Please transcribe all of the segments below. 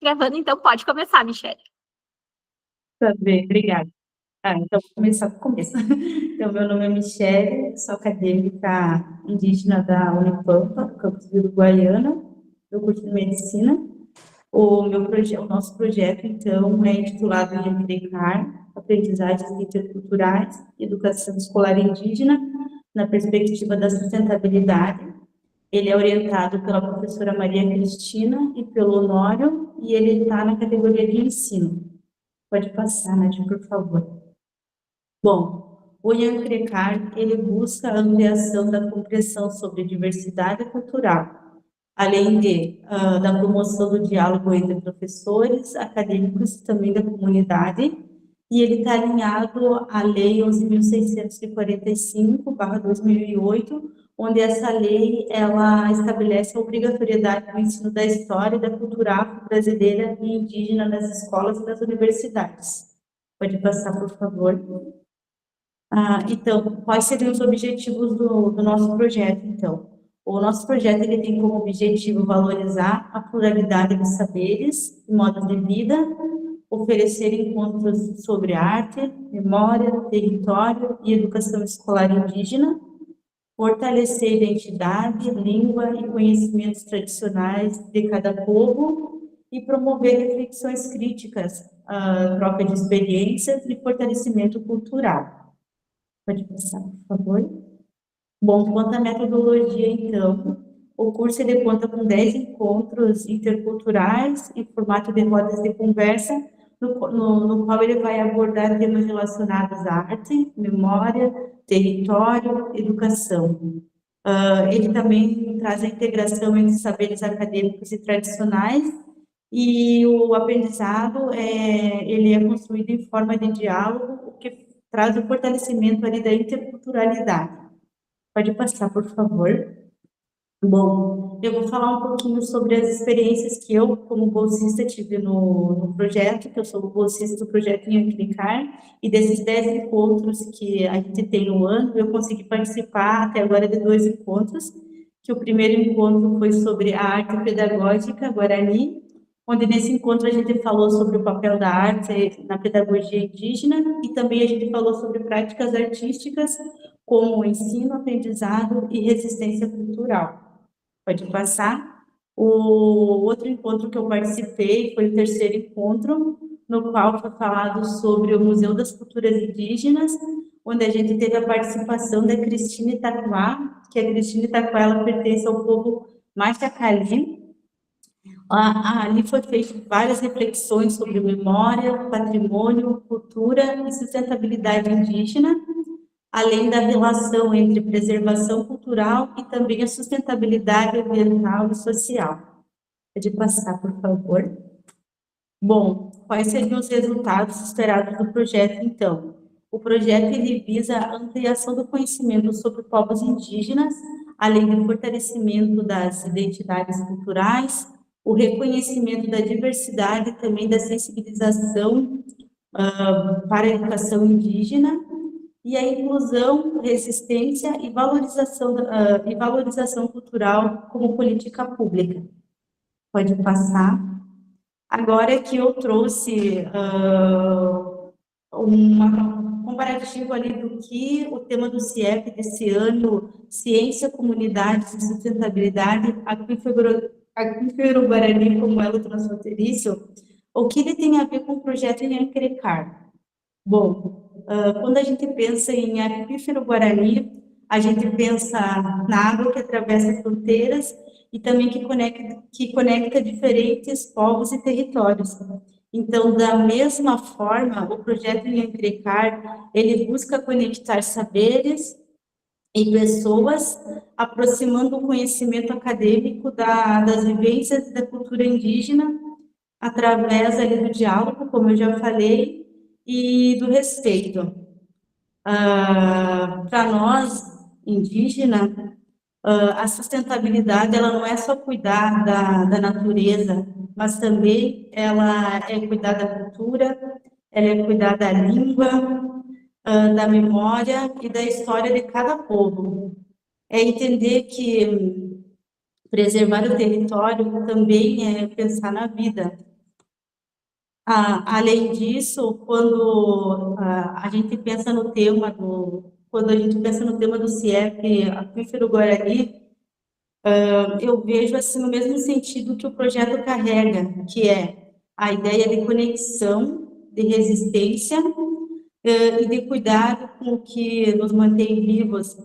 Gravando, então pode começar, Michelle. Tá bem, obrigada. Então vou começar do começo. Então, meu nome é Michele, sou acadêmica indígena da Unipampa, do campus de Uruguaiana, do curso de Medicina. O nosso projeto, então, é intitulado Increcar, Aprendizagens Interculturais e Educação Escolar Indígena na Perspectiva da Sustentabilidade. Ele é orientado pela professora Maria Cristina e pelo Honório, e ele está na categoria de ensino. Pode passar, Nath, por favor. Bom, o IANCRECAR, ele busca a ampliação da compreensão sobre diversidade cultural, além da promoção do diálogo entre professores, acadêmicos e também da comunidade, e ele está alinhado à Lei 11.645/2008, onde essa lei ela estabelece a obrigatoriedade do ensino da história e da cultura afro-brasileira e indígena nas escolas e nas universidades. Pode passar, por favor. Então, quais seriam os objetivos do nosso projeto, então? O nosso projeto ele tem como objetivo valorizar a pluralidade dos saberes e modos de vida, oferecer encontros sobre arte, memória, território e educação escolar indígena, fortalecer a identidade, língua e conhecimentos tradicionais de cada povo e promover reflexões críticas, troca de experiências e fortalecimento cultural. Pode passar, por favor. Bom, quanto à metodologia, então, o curso ele conta com 10 encontros interculturais em formato de rodas de conversa, no qual ele vai abordar temas relacionados à arte, memória, território, educação. Ele também traz a integração entre saberes acadêmicos e tradicionais, e o aprendizado ele é construído em forma de diálogo, o que traz o fortalecimento ali da interculturalidade. Pode passar, por favor. Bom, eu vou falar um pouquinho sobre as experiências que eu, como bolsista, tive no projeto, que eu sou bolsista do projeto Clicar, e desses 10 encontros que a gente tem no ano, eu consegui participar até agora de 2 encontros, que o primeiro encontro foi sobre a arte pedagógica Guarani, onde nesse encontro a gente falou sobre o papel da arte na pedagogia indígena, e também a gente falou sobre práticas artísticas, como ensino, aprendizado e resistência cultural. Pode passar. O outro encontro que eu participei foi o terceiro encontro, no qual foi falado sobre o Museu das Culturas Indígenas, onde a gente teve a participação da Cristina Itaquá, que a Cristina Itaquá ela pertence ao povo Machacali. Ali foi feito várias reflexões sobre memória, patrimônio, cultura e sustentabilidade indígena, além da relação entre preservação cultural e também a sustentabilidade ambiental e social. Pode passar, por favor. Bom, quais seriam os resultados esperados do projeto, então? O projeto ele visa a ampliação do conhecimento sobre povos indígenas, além do fortalecimento das identidades culturais, o reconhecimento da diversidade e também da sensibilização para a educação indígena, e a inclusão, resistência e valorização cultural como política pública. Pode passar. Agora que eu trouxe um comparativo ali do que o tema do CIEP desse ano, Ciência, Comunidades e Sustentabilidade, Aquífero Guarani como elo transfronteiriço, o que ele tem a ver com o projeto Increcar? Bom, quando a gente pensa em aquífero Guarani, a gente pensa na água que atravessa fronteiras e também que conecta diferentes povos e territórios. Então, da mesma forma, o projeto Increcar, ele busca conectar saberes e pessoas, aproximando o conhecimento acadêmico das vivências da cultura indígena, através ali do diálogo, como eu já falei, e do respeito. Para nós, indígena, a sustentabilidade ela não é só cuidar da natureza, mas também ela é cuidar da cultura, ela é cuidar da língua, da memória e da história de cada povo. É entender que preservar o território também é pensar na vida. Além disso, quando a gente pensa no tema quando a gente pensa no tema do CIEP Aquífero Guarani, eu vejo assim no mesmo sentido que o projeto carrega, que é a ideia de conexão, de resistência e de cuidado com o que nos mantém vivos,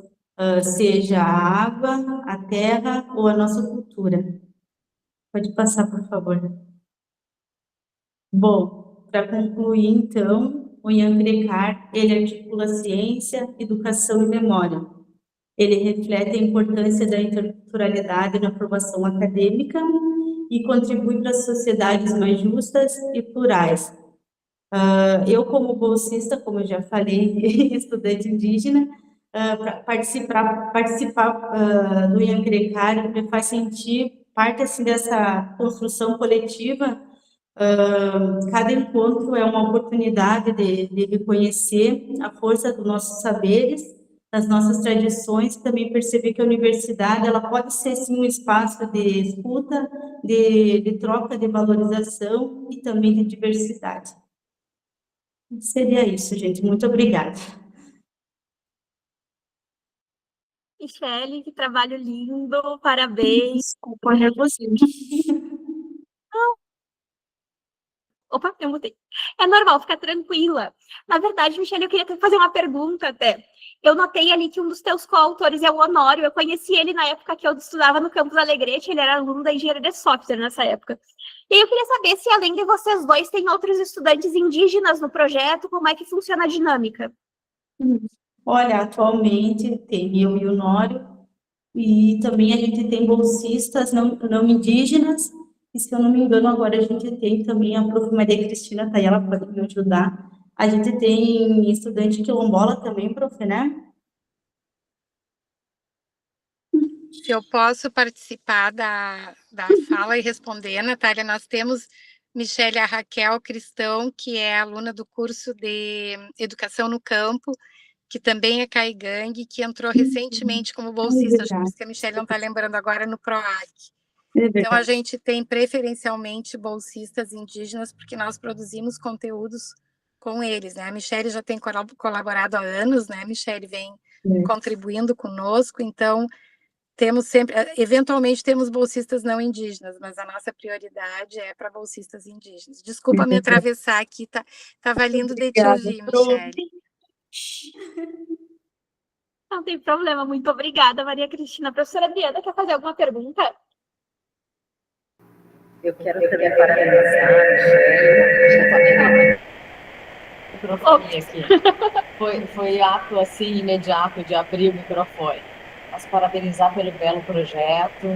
seja a água, a terra ou a nossa cultura. Pode passar, por favor. Bom, para concluir, então, o Yankrecar, ele articula ciência, educação e memória. Ele reflete a importância da interculturalidade na formação acadêmica e contribui para sociedades mais justas e plurais. Eu, como bolsista, como eu já falei, estudante indígena, participar do Yankrecar me faz sentir parte assim, dessa construção coletiva. Cada encontro é uma oportunidade de reconhecer a força dos nossos saberes, das nossas tradições, também perceber que a universidade ela pode ser sim um espaço de escuta, de troca, de valorização e também de diversidade. Seria isso, gente. Muito obrigada. Michele, que trabalho lindo, parabéns. Desculpa, nervosismo. Opa, eu mutei. É normal, fica tranquila. Na verdade, Michele, eu queria fazer uma pergunta até. Eu notei ali que um dos teus coautores é o Honório. Eu conheci ele na época que eu estudava no Campus Alegrete, ele era aluno da engenharia de software nessa época. E aí eu queria saber se, além de vocês dois, tem outros estudantes indígenas no projeto, como é que funciona a dinâmica? Olha, atualmente tem eu e o Nório, e também a gente tem bolsistas não indígenas, e se eu não me engano, agora a gente tem também a prof. Maria Cristina, tá aí, ela pode me ajudar. A gente tem estudante quilombola também, prof, né? Se eu posso participar da fala e responder, Natália, nós temos Michele Raquel Cristão, que é aluna do curso de Educação no Campo, que também é caigangue, que entrou recentemente como bolsista, acho que por isso que a Michele não está lembrando agora, no PROAC. Então, a gente tem preferencialmente bolsistas indígenas, porque nós produzimos conteúdos com eles, né? A Michele já tem colaborado há anos, né? A Michele vem contribuindo conosco, então temos sempre, eventualmente temos bolsistas não indígenas, mas a nossa prioridade é para bolsistas indígenas. Desculpa me atravessar aqui, tava lindo de te ouvir, Michele. Não tem problema, muito obrigada, Maria Cristina. A professora Adriana, quer fazer alguma pergunta? Eu quero também parabenizar a Michele. Microfone aqui. Foi ato assim imediato de abrir o microfone. Mas parabenizar pelo belo projeto,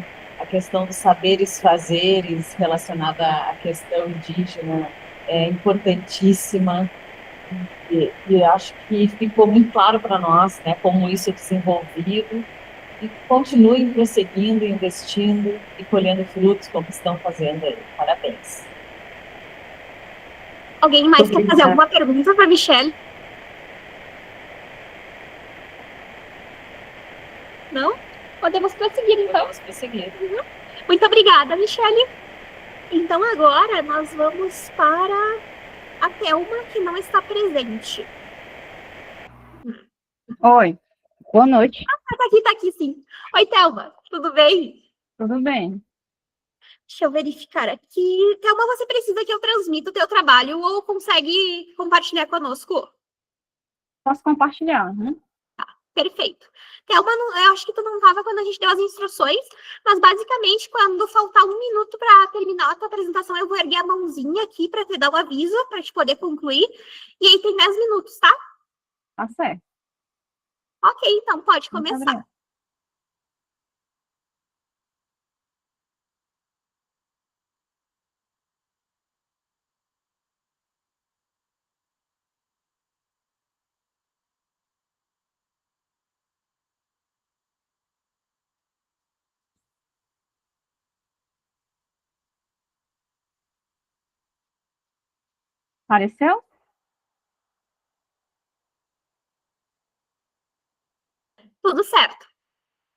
a questão dos saberes fazeres relacionada à questão indígena é importantíssima. E acho que ficou muito claro para nós, né, como isso é desenvolvido, e continuem prosseguindo, investindo e colhendo frutos como estão fazendo aí. Parabéns. Alguém mais quer fazer alguma pergunta para a Michele? Não? Podemos prosseguir, então. Podemos prosseguir. Muito obrigada, Michele. Então, agora nós vamos para a Thelma, que não está presente. Oi, boa noite. Tá aqui sim. Oi, Thelma, tudo bem? Tudo bem? Deixa eu verificar aqui. Thelma, você precisa que eu transmita o teu trabalho ou consegue compartilhar conosco? Posso compartilhar, né? Perfeito. Thelma, eu acho que tu não estava quando a gente deu as instruções, mas basicamente, quando faltar 1 minuto para terminar a tua apresentação, eu vou erguer a mãozinha aqui para te dar o aviso, para te poder concluir. E aí tem 10 minutos, tá? Tá certo. Ok, então pode Muito começar. obrigada. Apareceu? Tudo certo.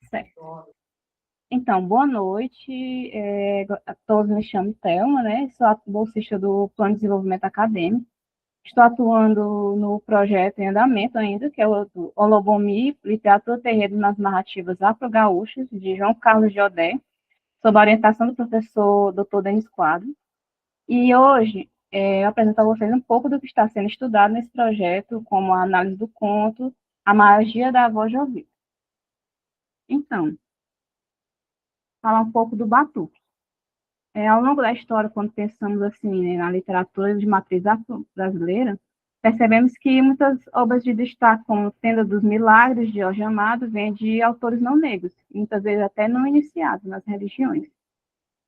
Certo. Então, boa noite. Todos me chamam Thelma, né? Sou a bolsista do Plano de Desenvolvimento Acadêmico. Estou atuando no projeto em andamento ainda, que é o do Olobomi, Literatura Terreiro nas Narrativas Afro-Gaúchas, de João Carlos Jodé, sob a orientação do professor Dr. Denis Quadro. E hoje eu apresento a vocês um pouco do que está sendo estudado nesse projeto, como a análise do conto, a magia da voz de ouvido. Então, falar um pouco do batuque. Ao longo da história, quando pensamos assim, né, na literatura de matriz afro-brasileira, percebemos que muitas obras de destaque, como Tenda dos Milagres, de Jorge Amado, vêm de autores não negros, muitas vezes até não iniciados nas religiões.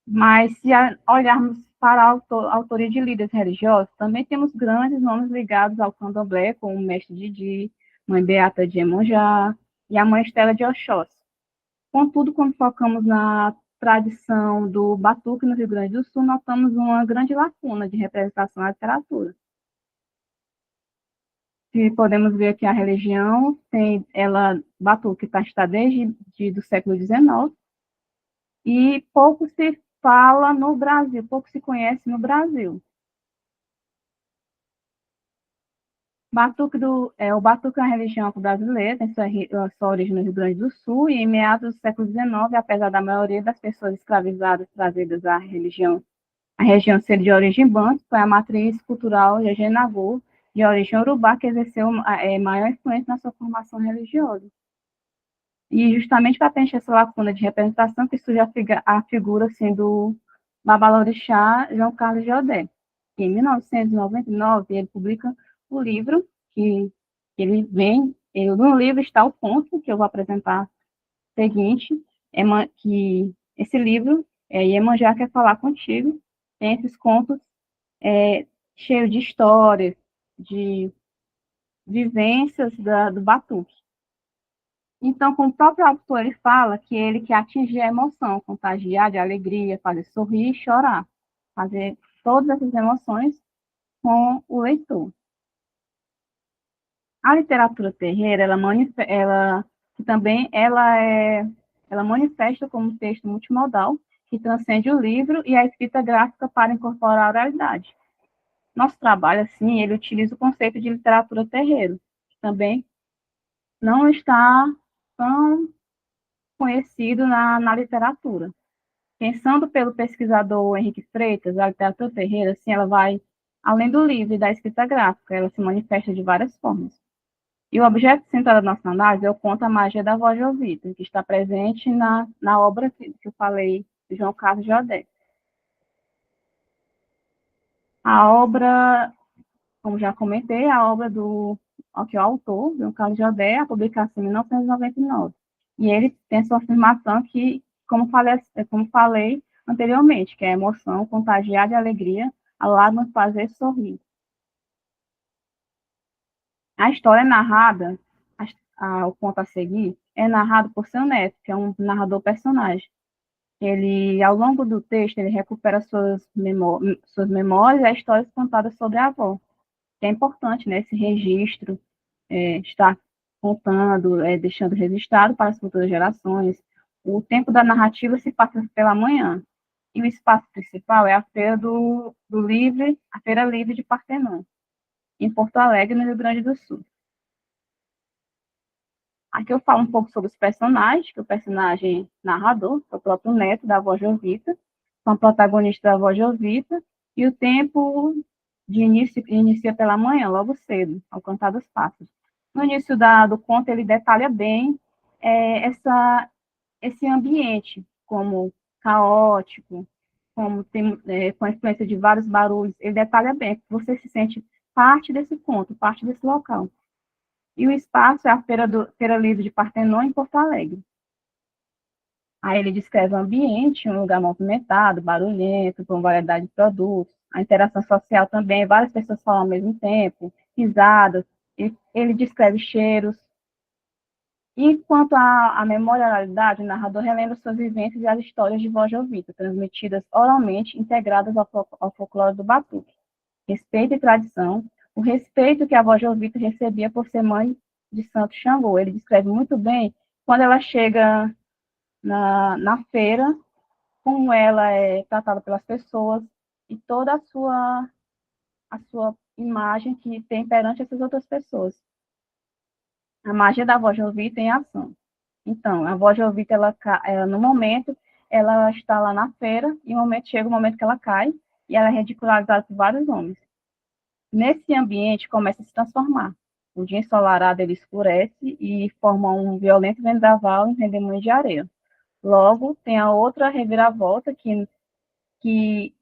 Mas, se olharmos para a autoria de líderes religiosos, também temos grandes nomes ligados ao candomblé, como o Mestre Didi, Mãe Beata de Iemonjá e a Mãe Estela de Oxóssi. Contudo, quando focamos na tradição do batuque no Rio Grande do Sul, notamos uma grande lacuna de representação na literatura. E podemos ver que a religião batuque está desde do século XIX, e pouco se fala no Brasil, pouco se conhece no Brasil. O batuque é uma religião brasileira, tem sua origem no Rio Grande do Sul, e em meados do século XIX, apesar da maioria das pessoas escravizadas trazidas à região ser de origem banto, foi a matriz cultural Jeje-Nagô, de origem urubá, que exerceu maior influência na sua formação religiosa. E justamente para preencher essa lacuna de representação que surge a figura assim, do babalorixá João Carlos Jodé. Em 1999, ele publica o livro no livro está o conto que eu vou apresentar seguinte, que esse livro, Iemanjá Quer Falar Contigo, tem esses contos cheios de histórias, de vivências do batuque. Então, como o próprio autor ele fala, que ele quer atingir a emoção, contagiar de alegria, fazer sorrir e chorar, fazer todas essas emoções com o leitor. A literatura terreira, ela manifesta como um texto multimodal que transcende o livro e a escrita gráfica para incorporar a oralidade. Nosso trabalho, assim, ele utiliza o conceito de literatura terreira, que também não está tão conhecido na literatura. Pensando pelo pesquisador Henrique Freitas, a literatura terreira, assim, ela vai além do livro e da escrita gráfica, ela se manifesta de várias formas. E o objeto central da nossa análise é o conto A Magia da Voz de Ouvido, que está presente na obra que eu falei, de João Carlos Jodé. A obra, como já comentei, a obra que é o autor, João Carlos Jodé, a publicação em 1999. E ele tem sua afirmação que, como falei anteriormente, que é a emoção, contagiar de alegria, a lágrima fazer sorrir. A história é narrada, o conto a seguir, é narrado por seu neto, que é um narrador personagem. Ele, ao longo do texto, ele recupera suas memórias e as histórias contadas sobre a avó. Que é importante, né, esse registro, estar contando, deixando registrado para as futuras gerações. O tempo da narrativa se passa pela manhã. E o espaço principal é a Feira a Feira Livre de Partenon, em Porto Alegre, no Rio Grande do Sul. Aqui eu falo um pouco sobre os personagens, que o personagem narrador, é o próprio neto da avó Jovita, são protagonistas da avó Jovita, e o tempo de início inicia pela manhã, logo cedo, ao cantar dos pássaros. No início do conto, ele detalha bem esse ambiente, como caótico, como com a influência de vários barulhos, ele detalha bem, você se sente parte desse conto, parte desse local. E o espaço é a Feira Livre de Partenon, em Porto Alegre. Aí ele descreve o ambiente, um lugar movimentado, barulhento, com variedade de produtos, a interação social também, várias pessoas falam ao mesmo tempo, risadas, ele descreve cheiros. E quanto à memória e oralidade, o narrador relembra suas vivências e as histórias de voz de ouvido, transmitidas oralmente, integradas ao folclore do batuque. Respeito e tradição, o respeito que a voz de ouvido recebia por ser mãe de Santo Xangô. Ele descreve muito bem quando ela chega na feira, como ela é tratada pelas pessoas e toda a sua imagem que tem perante essas outras pessoas. A magia da voz Jovita em ação. Então, a voz Jovita, no momento, ela está lá na feira, e chega o momento que ela cai, e ela é ridicularizada por vários homens. Nesse ambiente, começa a se transformar. O dia ensolarado, ele escurece e forma um violento vendaval em redemoinho de areia. Logo, tem a outra reviravolta, que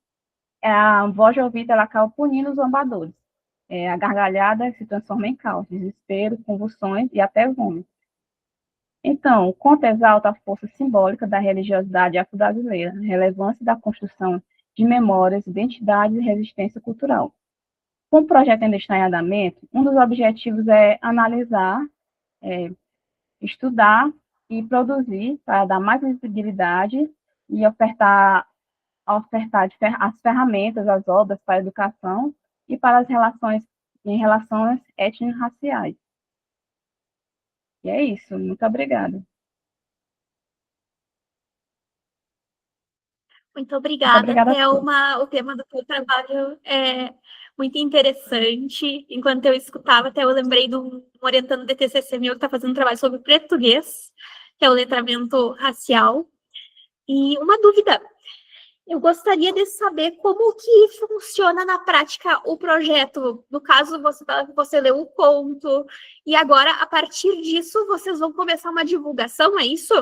a voz Jovita, ela acaba punindo os zombadores. A gargalhada se transforma em caos, desespero, convulsões e até vômito. Então, o conto exalta a força simbólica da religiosidade afro-brasileira, a relevância da construção de memórias, identidades e resistência cultural. Com o projeto ainda está em andamento, um dos objetivos é analisar, estudar e produzir para dar mais visibilidade e ofertar as ferramentas, as obras para a educação e para as relações étnico-raciais. E é isso, muito obrigada. Muito obrigada, obrigada a todos. Thelma. O tema do teu trabalho é muito interessante. Enquanto eu escutava, até eu lembrei de um orientando de TCC meu que está fazendo um trabalho sobre português, que é o letramento racial. E uma dúvida, eu gostaria de saber como que funciona na prática o projeto. No caso, você leu o conto, e agora, a partir disso, vocês vão começar uma divulgação, é isso?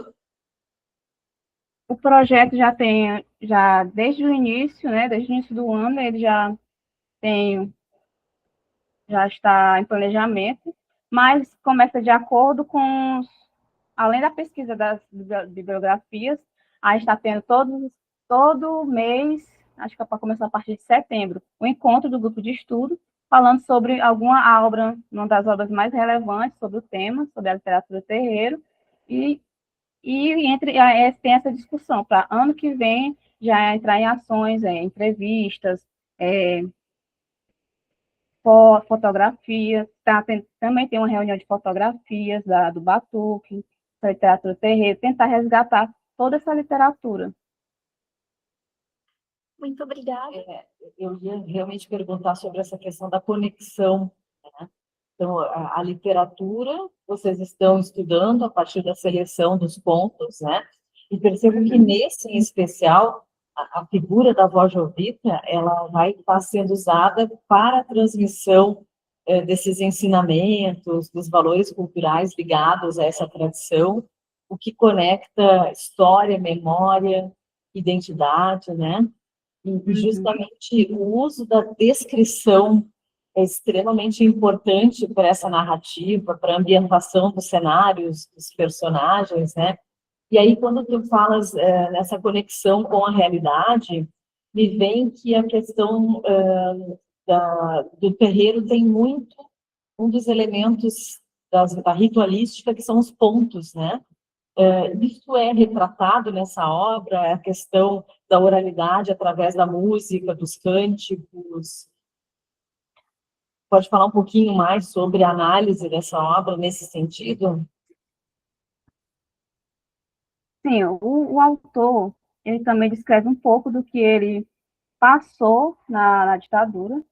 O projeto já desde o início, né, desde o início do ano, ele já está em planejamento, mas começa de acordo com, além da pesquisa das bibliografias, aí está tendo todo mês, acho que é para começar a partir de setembro, o encontro do grupo de estudo, falando sobre alguma obra, uma das obras mais relevantes sobre o tema, sobre a literatura terreiro, e tem essa discussão para ano que vem já entrar em ações, entrevistas, fotografias, também tem uma reunião de fotografias do Batuque, da literatura terreiro, tentar resgatar toda essa literatura. Muito obrigada. Eu ia realmente perguntar sobre essa questão da conexão, né? Então, a literatura, vocês estão estudando a partir da seleção dos pontos, né? E percebo que nesse em especial, a figura da voz jovita, ela vai estar sendo usada para a transmissão desses ensinamentos, dos valores culturais ligados a essa tradição, o que conecta história, memória, identidade, né? E justamente o uso da descrição é extremamente importante para essa narrativa, para a ambientação dos cenários, dos personagens, né? E aí, quando tu falas nessa conexão com a realidade, me vem que a questão do terreiro tem muito um dos elementos da ritualística, que são os pontos, né? Isso é retratado nessa obra, a questão da oralidade através da música, dos cânticos. Pode falar um pouquinho mais sobre a análise dessa obra nesse sentido? Sim, o autor, ele também descreve um pouco do que ele passou na ditadura,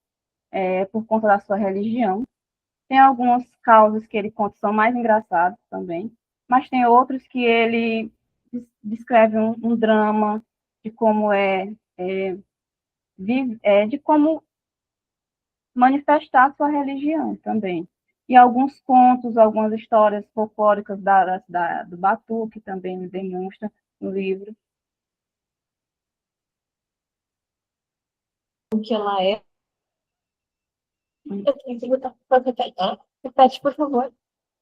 por conta da sua religião. Tem algumas causas que ele conta que são mais engraçadas também, mas tem outros que ele descreve um drama de como de como manifestar a sua religião também. E alguns contos, algumas histórias folclóricas do Batuque também demonstra no livro. O que ela é. Eu tenho que botar para repete, por favor.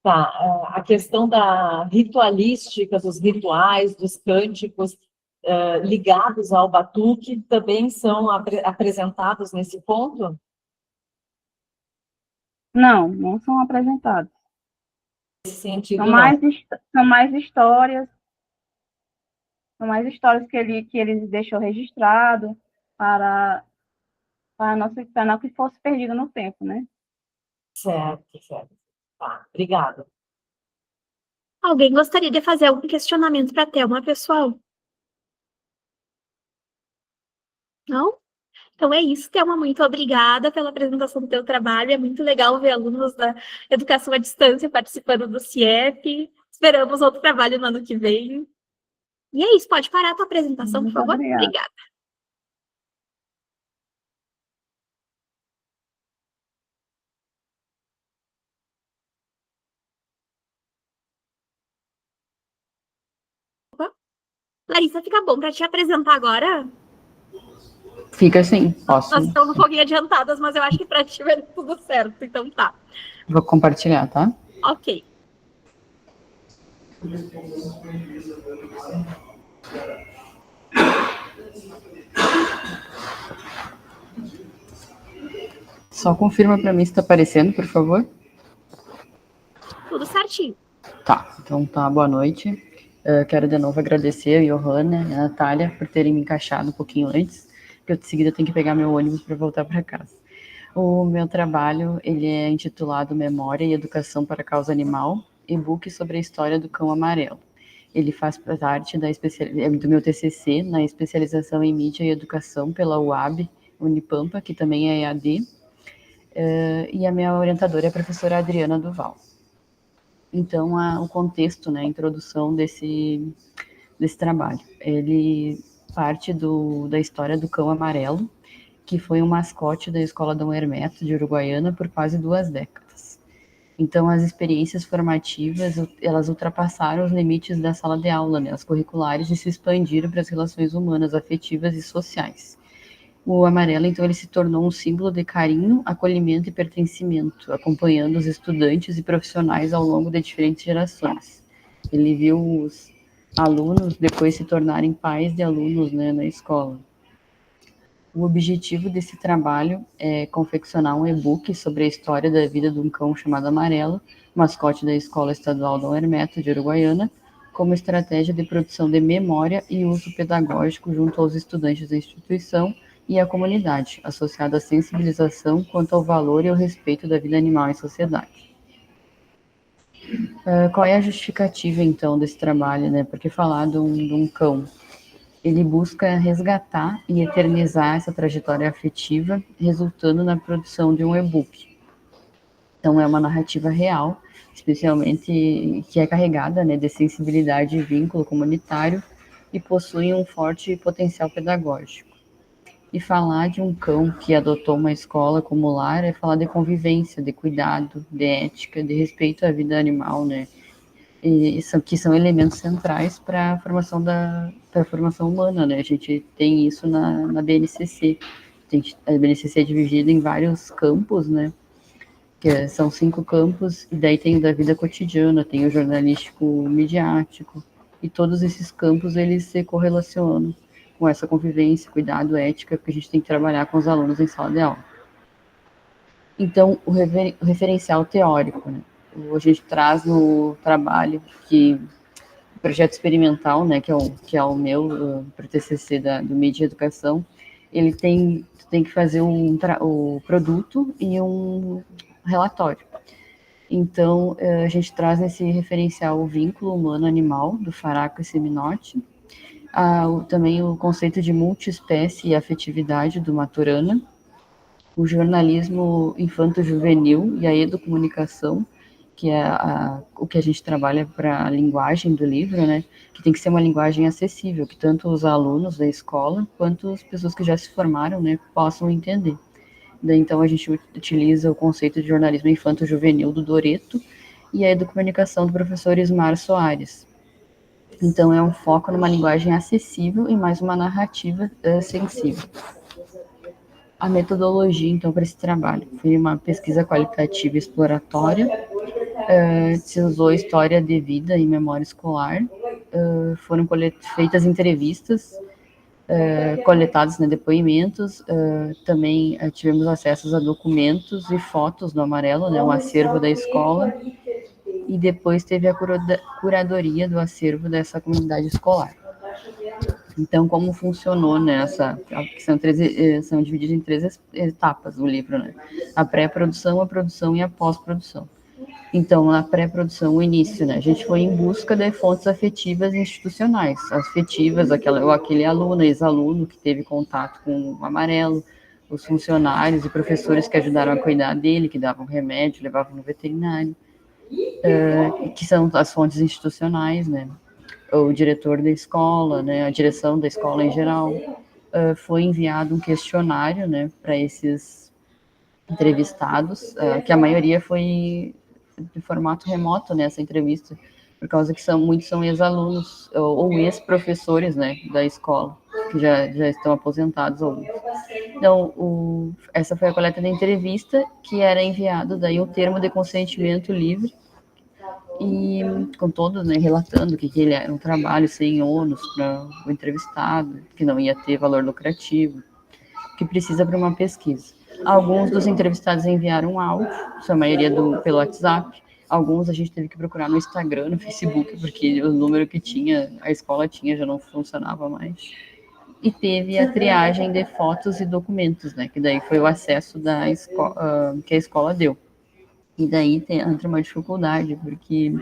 Tá, a questão da ritualística, dos rituais, dos cânticos ligados ao batuque também são apresentados nesse ponto? Não são apresentados. Nesse sentido, São mais histórias que ele deixou registrado para não que fosse perdido no tempo, né? Certo. Tá, obrigada. Alguém gostaria de fazer algum questionamento para a Thelma, pessoal? Não? Então é isso, Thelma. Muito obrigada pela apresentação do teu trabalho. É muito legal ver alunos da educação à distância participando do CIEP. Esperamos outro trabalho no ano que vem. E é isso, pode parar a tua apresentação, por Muito favor? obrigada. Obrigada. Larissa, fica bom para te apresentar agora? Fica assim, posso. Nós estamos um pouquinho adiantadas, mas eu acho que para ti vai dar tudo certo. Então tá. Vou compartilhar, tá? Ok. Só confirma para mim se está aparecendo, por favor. Tudo certinho. Tá, então tá, boa noite. Quero de novo agradecer a Johanna e a Natália por terem me encaixado um pouquinho antes, porque eu de seguida tenho que pegar meu ônibus para voltar para casa. O meu trabalho, ele é intitulado Memória e Educação para a Causa Animal, e-book sobre a história do cão amarelo. Ele faz parte do meu TCC na especialização em mídia e educação pela UAB, Unipampa, que também é EAD, e a minha orientadora é a professora Adriana Duval. Então, o contexto, né, a introdução desse trabalho. Ele parte da história do cão amarelo, que foi um mascote da Escola Dom Hermeto de Uruguaiana por quase 2 décadas. Então, as experiências formativas, elas ultrapassaram os limites da sala de aula, né, as curriculares, e se expandiram para as relações humanas, afetivas e sociais. O amarelo, então, ele se tornou um símbolo de carinho, acolhimento e pertencimento, acompanhando os estudantes e profissionais ao longo de diferentes gerações. Ele viu os alunos depois se tornarem pais de alunos, né, na escola. O objetivo desse trabalho é confeccionar um e-book sobre a história da vida de um cão chamado Amarelo, mascote da Escola Estadual Dom Hermeto de Uruguaiana, como estratégia de produção de memória e uso pedagógico junto aos estudantes da instituição e à comunidade, associado à sensibilização quanto ao valor e ao respeito da vida animal em sociedade. Qual é a justificativa, então, desse trabalho, né? Porque falar de um cão, ele busca resgatar e eternizar essa trajetória afetiva, resultando na produção de um e-book. Então, é uma narrativa real, especialmente que é carregada, né, de sensibilidade e vínculo comunitário e possui um forte potencial pedagógico. E falar de um cão que adotou uma escola como lar é falar de convivência, de cuidado, de ética, de respeito à vida animal, né? Que são elementos centrais para a formação humana, né? A gente tem isso na BNCC. A BNCC é dividida em vários campos, né? Que são 5 campos, e daí tem o da vida cotidiana, tem o jornalístico midiático, e todos esses campos, eles se correlacionam com essa convivência, cuidado, ética, que a gente tem que trabalhar com os alunos em sala de aula. Então, o referencial teórico, né? A gente traz no trabalho o projeto experimental, né, que é o meu, para o TCC do Mídia e Educação, ele tem que fazer o produto e um relatório. Então, a gente traz nesse referencial o vínculo humano-animal, do Faraco e Seminotti, também o conceito de multiespécie e afetividade, do Maturana, o jornalismo infanto-juvenil e a educomunicação, que é o que a gente trabalha para a linguagem do livro, né, que tem que ser uma linguagem acessível, que tanto os alunos da escola, quanto as pessoas que já se formaram, né, possam entender. Daí, então, a gente utiliza o conceito de jornalismo infanto-juvenil do Doreto e a educomunicação do professor Ismar Soares. Então, é um foco numa linguagem acessível e mais uma narrativa sensível. A metodologia, então, para esse trabalho foi uma pesquisa qualitativa exploratória, se usou história de vida e memória escolar, foram feitas entrevistas, coletados, né, depoimentos, também tivemos acesso a documentos e fotos do Amarelo, né, um acervo da escola, e depois teve a curadoria do acervo dessa comunidade escolar. Então, como funcionou, né, são divididos em 3 etapas o livro, né? A pré-produção, a produção e a pós-produção. Então, na pré-produção, o início, né, a gente foi em busca de fontes afetivas institucionais, afetivas, aquele aluno, ex-aluno que teve contato com o amarelo, os funcionários e professores que ajudaram a cuidar dele, que davam remédio, levavam no veterinário, que são as fontes institucionais, né, o diretor da escola, né, a direção da escola em geral. Foi enviado um questionário, né, para esses entrevistados, que a maioria foi de formato remoto nessa entrevista, por causa que muitos são ex-alunos ou ex-professores, né, da escola, que já estão aposentados alguns. Então, essa foi a coleta da entrevista, que era enviado daí um termo de consentimento livre, e com todos, né, relatando que ele era um trabalho sem ônus para o entrevistado, que não ia ter valor lucrativo, que precisa para uma pesquisa. Alguns dos entrevistados enviaram áudio, sua maioria pelo WhatsApp. Alguns a gente teve que procurar no Instagram, no Facebook, porque o número que a escola tinha já não funcionava mais. E teve a triagem de fotos e documentos, né? Que daí foi o acesso que a escola deu. E daí entra uma dificuldade, porque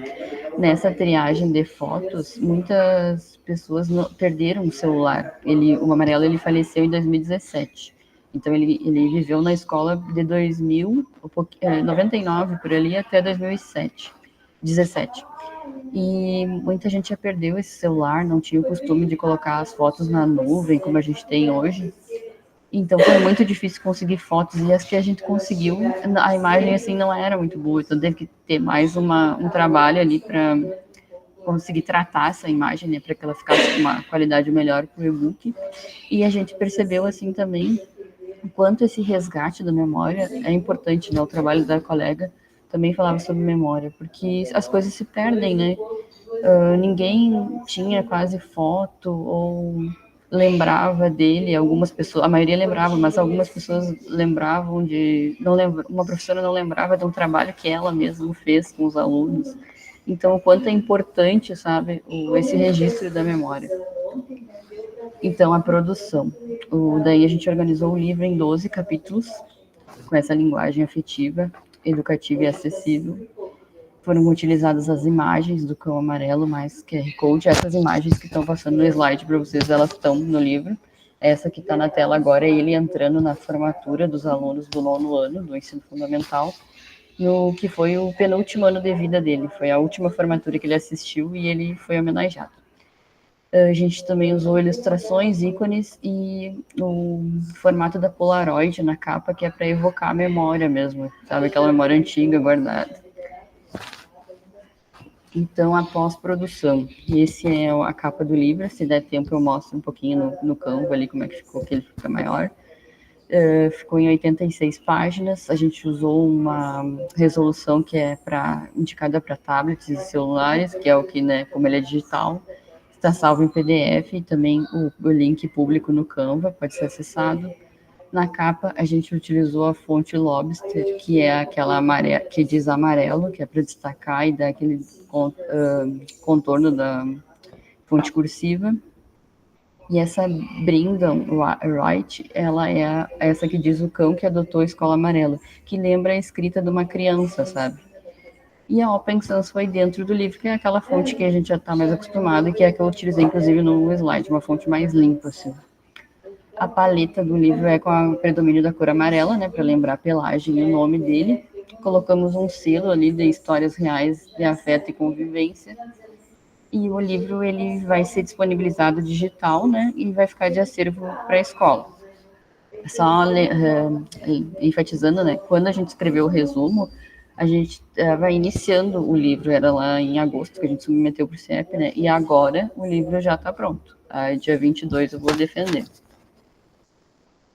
nessa triagem de fotos, muitas pessoas perderam o celular. O amarelo ele faleceu em 2017. Então, ele viveu na escola de 99 por ali até 2017. E muita gente já perdeu esse celular, não tinha o costume de colocar as fotos na nuvem, como a gente tem hoje. Então, foi muito difícil conseguir fotos, e as que a gente conseguiu, a imagem, assim, não era muito boa. Então, teve que ter mais um trabalho ali para conseguir tratar essa imagem, né, para que ela ficasse com uma qualidade melhor para o e-book. E a gente percebeu, assim, também, o quanto esse resgate da memória é importante, né? O trabalho da colega também falava sobre memória, porque as coisas se perdem, né? Ninguém tinha quase foto ou lembrava dele. Algumas pessoas, a maioria lembrava, mas algumas pessoas lembravam uma professora não lembrava de um trabalho que ela mesma fez com os alunos. Então, o quanto é importante, sabe, esse registro da memória. Então, a produção. Daí a gente organizou o livro em 12 capítulos, com essa linguagem afetiva, educativa e acessível. Foram utilizadas as imagens do cão amarelo, mais QR Code. Essas imagens que estão passando no slide para vocês, elas estão no livro. Essa que está na tela agora é ele entrando na formatura dos alunos do 9º ano do ensino fundamental, no que foi o penúltimo ano de vida dele. Foi a última formatura que ele assistiu e ele foi homenageado. A gente também usou ilustrações, ícones e o formato da Polaroid na capa, que é para evocar a memória mesmo, sabe? Aquela memória antiga guardada. Então, a pós-produção. Esse é a capa do livro. Se der tempo, eu mostro um pouquinho no Canva ali como é que ficou, que ele fica maior. Ficou em 86 páginas. A gente usou uma resolução que é indicada para tablets e celulares, que é o que, né, como ele é digital, está salvo em PDF, e também o link público no Canva pode ser acessado. Na capa, a gente utilizou a fonte Lobster, que é aquela que diz amarelo, que é para destacar e dar aquele contorno da fonte cursiva. E essa Brindle Wright, ela é essa que diz o cão que adotou a escola amarela, que lembra a escrita de uma criança, sabe? E a Open Sans foi dentro do livro, que é aquela fonte que a gente já está mais acostumado, e que é a que eu utilizei, inclusive, no slide, uma fonte mais limpa, assim. A paleta do livro é com o predomínio da cor amarela, né, para lembrar a pelagem e o nome dele. Colocamos um selo ali de histórias reais de afeto e convivência. E o livro ele vai ser disponibilizado digital, né, e vai ficar de acervo para a escola. Só enfatizando, né, quando a gente escreveu o resumo, a gente vai iniciando o livro, era lá em agosto que a gente submeteu para o CIEP, né, e agora o livro já está pronto. Dia 22 eu vou defender.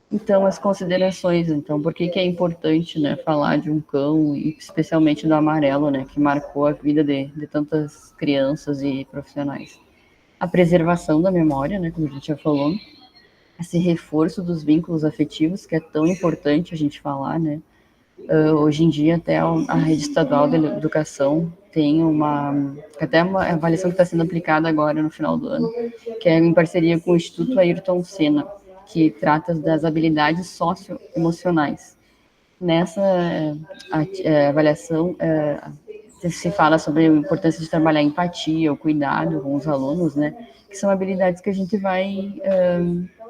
Então, as considerações, então, por que é importante, né, falar de um cão, e especialmente do amarelo, né, que marcou a vida de tantas crianças e profissionais. A preservação da memória, né, como a gente já falou, esse reforço dos vínculos afetivos, que é tão importante a gente falar, né. Hoje em dia, até a Rede Estadual de Educação tem até uma avaliação que está sendo aplicada agora no final do ano, que é em parceria com o Instituto Ayrton Senna, que trata das habilidades socioemocionais. Nessa avaliação, se fala sobre a importância de trabalhar a empatia, o cuidado com os alunos, né? Que são habilidades que a gente vai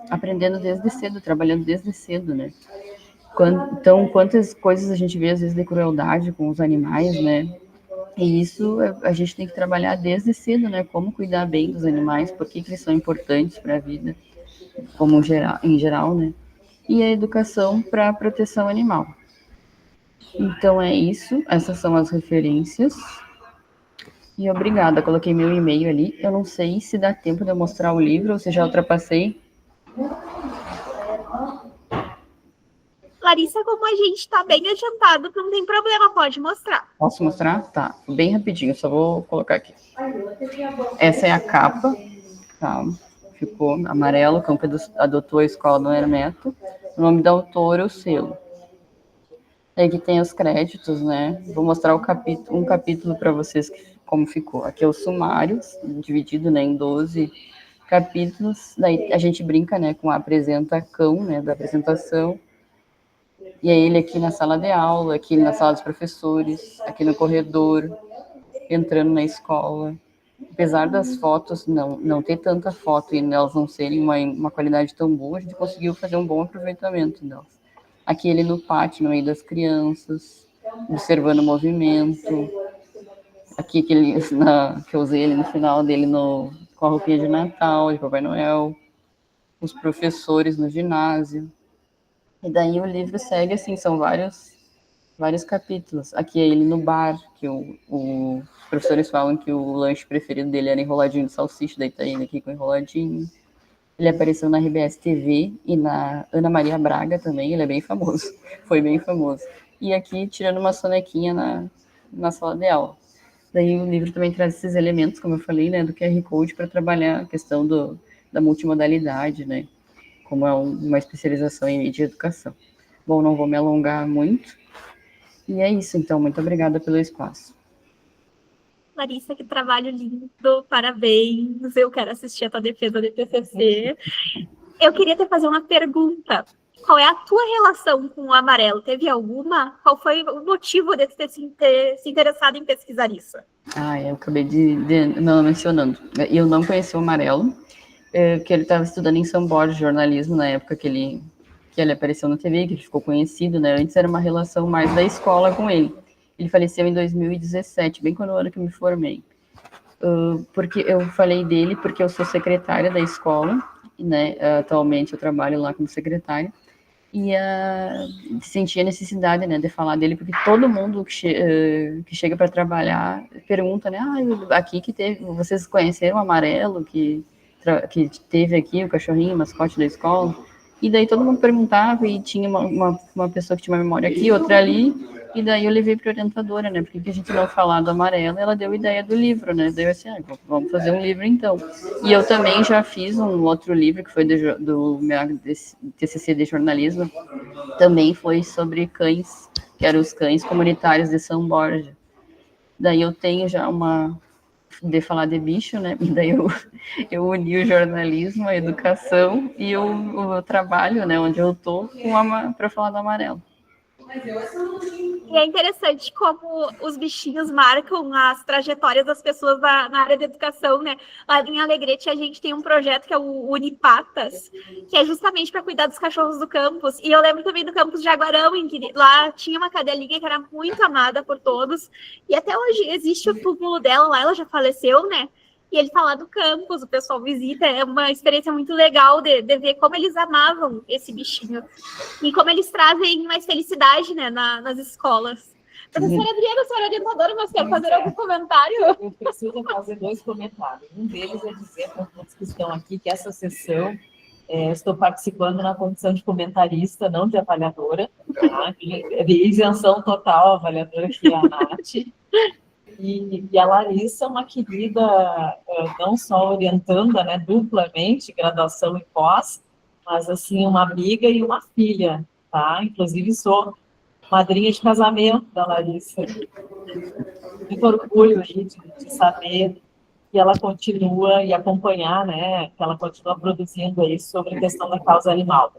aprendendo desde cedo, trabalhando desde cedo, né? Então, quantas coisas a gente vê, às vezes, de crueldade com os animais, né? E isso a gente tem que trabalhar desde cedo, né? Como cuidar bem dos animais, por que eles são importantes para a vida, em geral, né? E a educação para a proteção animal. Então é isso, essas são as referências. E obrigada, coloquei meu e-mail ali. Eu não sei se dá tempo de eu mostrar o livro ou se já ultrapassei. Larissa, como a gente está bem adiantado, não tem problema, pode mostrar. Posso mostrar? Tá, bem rapidinho, só vou colocar aqui. Essa é a capa, tá? Ficou amarelo, o campo adotou a escola do Hermeto. O nome da autora, o selo. Aí aqui tem os créditos, né? Vou mostrar um capítulo para vocês como ficou. Aqui é o sumário, dividido, né, em 12 capítulos. Daí a gente brinca, né, com a apresenta-cão, né, da apresentação. E é ele aqui na sala de aula, aqui na sala dos professores, aqui no corredor, entrando na escola. Apesar das fotos não ter tanta foto e elas não serem uma qualidade tão boa, a gente conseguiu fazer um bom aproveitamento delas. Aqui ele no pátio, no meio das crianças, observando o movimento. Aqui que eu usei ele no final dele com a roupinha de Natal, de Papai Noel. Os professores no ginásio. E daí o livro segue assim, são vários capítulos. Aqui é ele no bar, que os professores falam que o lanche preferido dele era enroladinho de salsicha, daí tá ele aqui com enroladinho. Ele apareceu na RBS TV e na Ana Maria Braga também, ele é bem famoso, foi bem famoso. E aqui tirando uma sonequinha na sala de aula. Daí o livro também traz esses elementos, como eu falei, né, do QR Code para trabalhar a questão da multimodalidade, né, como é uma especialização em mídia e educação. Bom, não vou me alongar muito. E é isso, então. Muito obrigada pelo espaço. Larissa, que trabalho lindo, parabéns. Eu quero assistir a tua defesa do TCC. Eu queria te fazer uma pergunta. Qual é a tua relação com o amarelo? Teve alguma? Qual foi o motivo de ter se interessado em pesquisar isso? Eu acabei não mencionando. Eu não conheci o amarelo, porque ele estava estudando em São Borja, jornalismo, na época que ele apareceu na TV, que ele ficou conhecido, né? Antes era uma relação mais da escola com ele. Ele faleceu em 2017, bem quando eu era que eu me formei. Porque eu falei dele porque eu sou secretária da escola, né? Atualmente eu trabalho lá como secretária. E senti a necessidade, né, de falar dele, porque todo mundo que chega para trabalhar pergunta, né, aqui que teve, vocês conheceram o amarelo que teve aqui, o cachorrinho, o mascote da escola? E daí todo mundo perguntava e tinha uma pessoa que tinha uma memória aqui, outra ali, e daí eu levei para a orientadora, né, porque a gente não falar do amarelo, ela deu a ideia do livro, né, daí eu assim, vamos fazer um livro então. E eu também já fiz um outro livro, que foi do meu TCC de jornalismo, também foi sobre cães, que eram os cães comunitários de São Borja. Daí eu tenho já de falar de bicho, né? E daí eu uni o jornalismo, a educação e o trabalho, né? Onde eu tô para falar do amarelo. E é interessante como os bichinhos marcam as trajetórias das pessoas na área da educação, né? Lá em Alegrete a gente tem um projeto que é o Unipatas, que é justamente para cuidar dos cachorros do campus. E eu lembro também do campus de Jaguarão, em que lá tinha uma cadelinha que era muito amada por todos. E até hoje existe o túmulo dela lá, ela já faleceu, né? E ele tá lá do campus, o pessoal visita, é uma experiência muito legal de ver como eles amavam esse bichinho e como eles trazem mais felicidade, né, nas escolas. Professora Adriana, a senhora é orientadora, mas quer fazer algum comentário? Eu preciso fazer 2 comentários. Um deles é dizer para todos que estão aqui que essa sessão estou participando na condição de comentarista, não de avaliadora, tá? De isenção total, a avaliadora que é a Nath. E a Larissa é uma querida, não só orientanda, né, duplamente, graduação e pós, mas, assim, uma amiga e uma filha, tá? Inclusive, sou madrinha de casamento da Larissa. Muito orgulho aí de saber que ela continua e acompanhar, né, que ela continua produzindo aí sobre a questão da causa animal.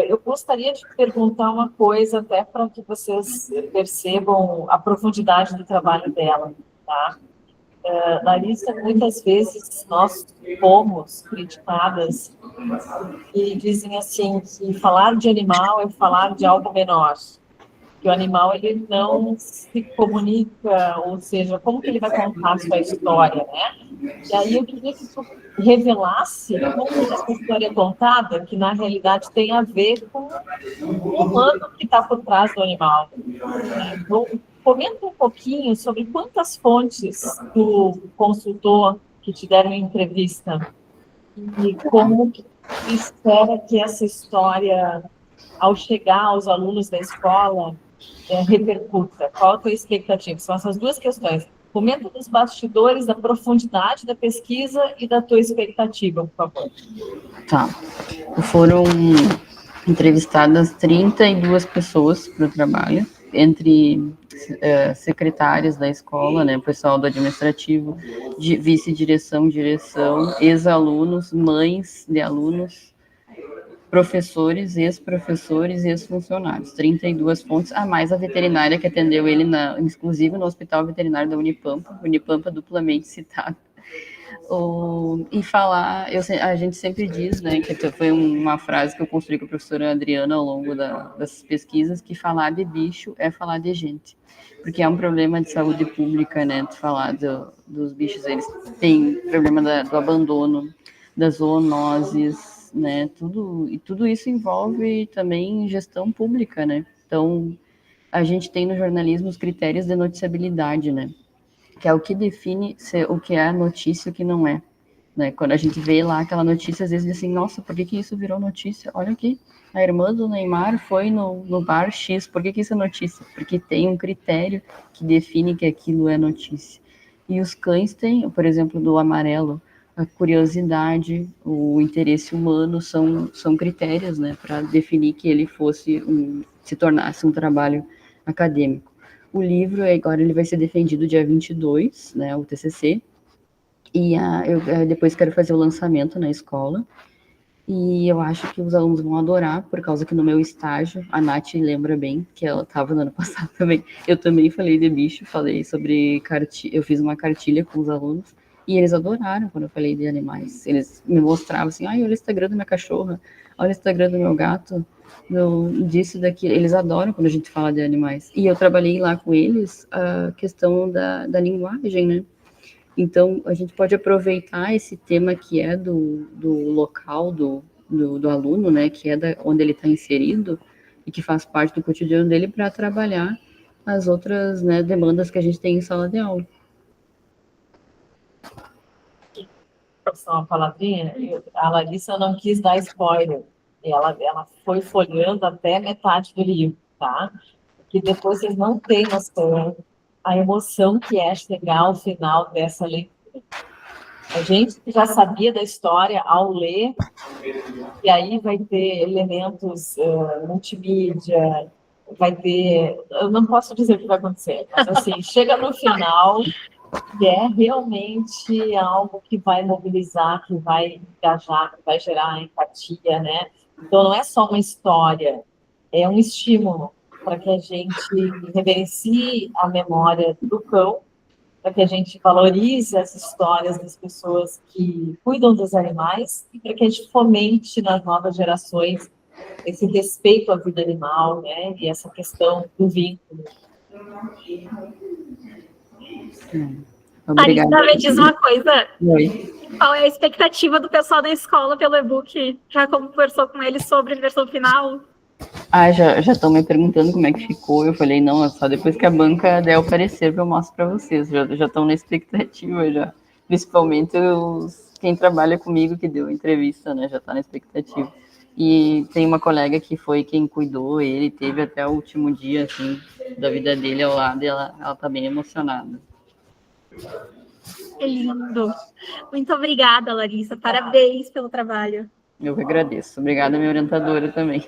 Eu gostaria de perguntar uma coisa, até para que vocês percebam a profundidade do trabalho dela, tá? Larissa, muitas vezes nós fomos criticadas e dizem assim que falar de animal é falar de algo menor, que o animal ele não se comunica, ou seja, como que ele vai contar a sua história, né? E aí eu queria que tu revelasse como essa história é contada, que na realidade tem a ver com o humano que está por trás do animal. Então, comenta um pouquinho sobre quantas fontes tu consultou que te deram entrevista e como que tu espera que essa história, ao chegar aos alunos da escola, repercuta? Qual a tua expectativa? São essas duas questões. Comenta dos bastidores, da profundidade da pesquisa e da tua expectativa, por favor. Tá. Foram entrevistadas 32 pessoas para o trabalho, entre secretários da escola, né, pessoal do administrativo, vice-direção, direção, ex-alunos, mães de alunos, professores, ex-professores e ex-funcionários. 32 fontes, a mais a veterinária que atendeu ele, inclusive no Hospital Veterinário da Unipampa duplamente citado. E falar, a gente sempre diz, né, que foi uma frase que eu construí com a professora Adriana ao longo das pesquisas, que falar de bicho é falar de gente, porque é um problema de saúde pública, né, de falar dos bichos, eles têm problema do abandono, das zoonoses, né, tudo isso envolve também gestão pública, né, então a gente tem no jornalismo os critérios de noticiabilidade, né, que é o que define o que é notícia e o que não é. Né? Quando a gente vê lá aquela notícia, às vezes diz assim, nossa, por que isso virou notícia? Olha aqui, a irmã do Neymar foi no bar X, por que isso é notícia? Porque tem um critério que define que aquilo é notícia. E os cães têm, por exemplo, do amarelo, a curiosidade, o interesse humano são critérios, né, para definir que ele se tornasse um trabalho acadêmico. O livro, agora ele vai ser defendido dia 22, né, o TCC, e eu depois quero fazer o lançamento na escola, e eu acho que os alunos vão adorar, por causa que no meu estágio, a Nath lembra bem, que ela estava no ano passado também, eu também falei de bicho, falei sobre eu fiz uma cartilha com os alunos, e eles adoraram quando eu falei de animais. Eles me mostravam assim, olha o Instagram da minha cachorra, olha o Instagram do meu gato, disso, daquilo. Eles adoram quando a gente fala de animais. E eu trabalhei lá com eles a questão da linguagem, né? Então, a gente pode aproveitar esse tema que é do local do aluno, né? Que é onde ele está inserido e que faz parte do cotidiano dele para trabalhar as outras, né, demandas que a gente tem em sala de aula. Só uma palavrinha, a Larissa não quis dar spoiler, ela foi folheando até metade do livro, tá? Que depois vocês não têm noção a emoção que é chegar ao final dessa leitura. A gente já sabia da história ao ler, e aí vai ter elementos multimídia, vai ter... Eu não posso dizer o que vai acontecer, mas assim, chega no final... que é realmente algo que vai mobilizar, que vai engajar, que vai gerar empatia, né? Então, não é só uma história, é um estímulo para que a gente reverencie a memória do cão, para que a gente valorize as histórias das pessoas que cuidam dos animais e para que a gente fomente nas novas gerações esse respeito à vida animal, né? E essa questão do vínculo. Obrigada. Larissa, me diz uma coisa. Oi. Qual é a expectativa do pessoal da escola pelo e-book? Já conversou com eles sobre a versão final? Já estão me perguntando como é que ficou. Eu falei, não, é só depois que a banca der o parecer que eu mostro para vocês. Já estão na expectativa, já. Principalmente quem trabalha comigo, que deu a entrevista, né? Já está na expectativa. E tem uma colega que foi quem cuidou, ele teve até o último dia, assim, da vida dele ao lado, e ela tá bem emocionada. Que lindo. Muito obrigada, Larissa. Parabéns pelo trabalho. Eu que agradeço. Obrigada, minha orientadora também.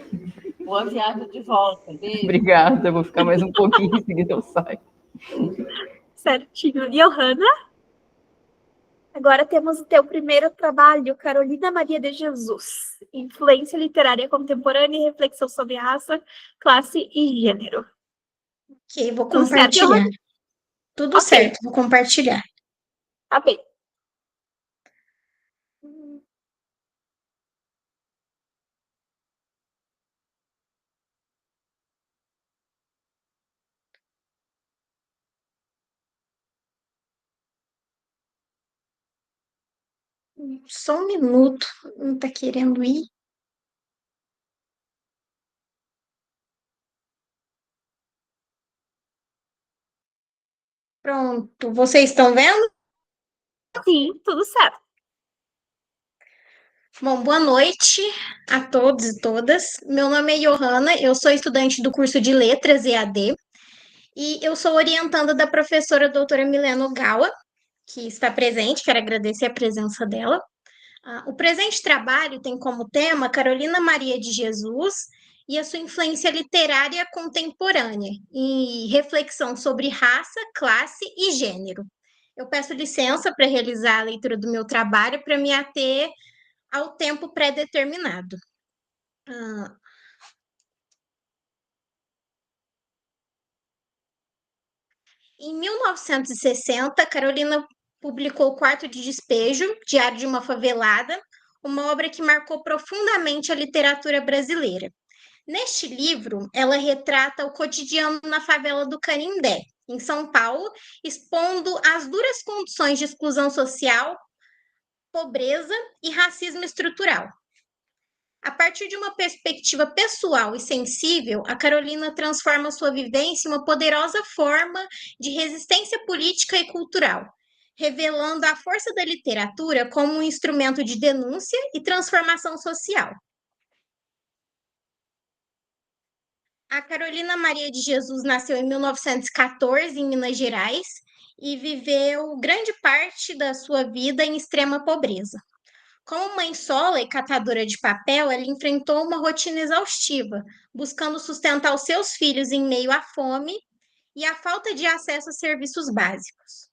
Boa viagem de volta. Beijo. Obrigada, eu vou ficar mais um pouquinho, em seguida eu saio. Certinho. Johanna? Agora temos o teu primeiro trabalho, Carolina Maria de Jesus. Influência literária contemporânea e reflexão sobre raça, classe e gênero. Ok, vou Tudo certo, compartilhar. Johanna? Tudo Ok, certo, vou compartilhar. tá bem. Só um minuto, não tá querendo ir? Pronto, vocês estão vendo? Sim, tudo certo. Bom, boa noite a todos e todas. Meu nome é Johanna, eu sou estudante do curso de Letras EAD e eu sou orientanda da professora doutora Milena Ogawa, que está presente, quero agradecer a presença dela. O presente trabalho tem como tema Carolina Maria de Jesus e a sua influência literária contemporânea, e reflexão sobre raça, classe e gênero. Eu peço licença para realizar a leitura do meu trabalho para me ater ao tempo pré-determinado. Ah, Em 1960, Carolina publicou O Quarto de Despejo, Diário de uma Favelada, uma obra que marcou profundamente a literatura brasileira. Neste livro, ela retrata o cotidiano na favela do Canindé, em São Paulo, expondo as duras condições de exclusão social, pobreza e racismo estrutural. A partir de uma perspectiva pessoal e sensível, a Carolina transforma sua vivência em uma poderosa forma de resistência política e cultural, revelando a força da literatura como um instrumento de denúncia e transformação social. A Carolina Maria de Jesus nasceu em 1914 em Minas Gerais e viveu grande parte da sua vida em extrema pobreza. Como mãe sola e catadora de papel, ela enfrentou uma rotina exaustiva, buscando sustentar os seus filhos em meio à fome e à falta de acesso a serviços básicos.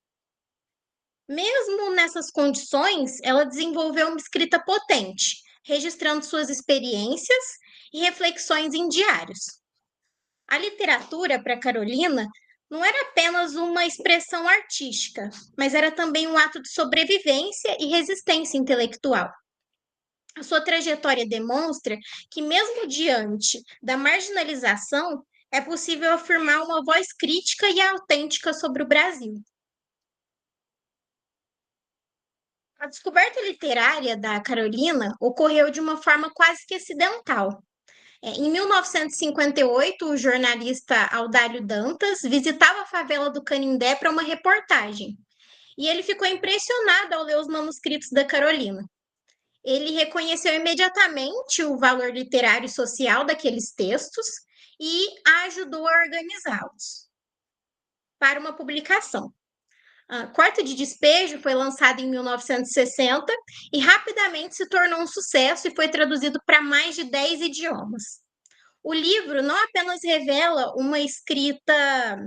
Mesmo nessas condições, ela desenvolveu uma escrita potente, registrando suas experiências e reflexões em diários. A literatura, para Carolina, não era apenas uma expressão artística, mas era também um ato de sobrevivência e resistência intelectual. A sua trajetória demonstra que, mesmo diante da marginalização, é possível afirmar uma voz crítica e autêntica sobre o Brasil. A descoberta literária da Carolina ocorreu de uma forma quase que acidental. Em 1958, o jornalista Audálio Dantas visitava a favela do Canindé para uma reportagem, e ele ficou impressionado ao ler os manuscritos da Carolina. Ele reconheceu imediatamente o valor literário e social daqueles textos e a ajudou a organizá-los para uma publicação. Quarto de Despejo foi lançado em 1960 e rapidamente se tornou um sucesso e foi traduzido para mais de 10 idiomas. O livro não apenas revela uma escrita.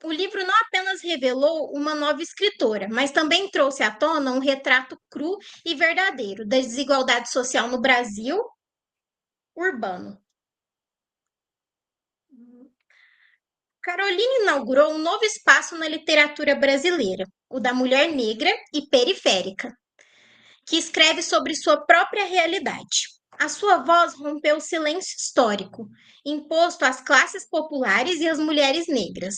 O livro não apenas revelou uma nova escritora, mas também trouxe à tona um retrato cru e verdadeiro da desigualdade social no Brasil urbano. Carolina inaugurou um novo espaço na literatura brasileira, o da mulher negra e periférica, que escreve sobre sua própria realidade. A sua voz rompeu o silêncio histórico, imposto às classes populares e às mulheres negras,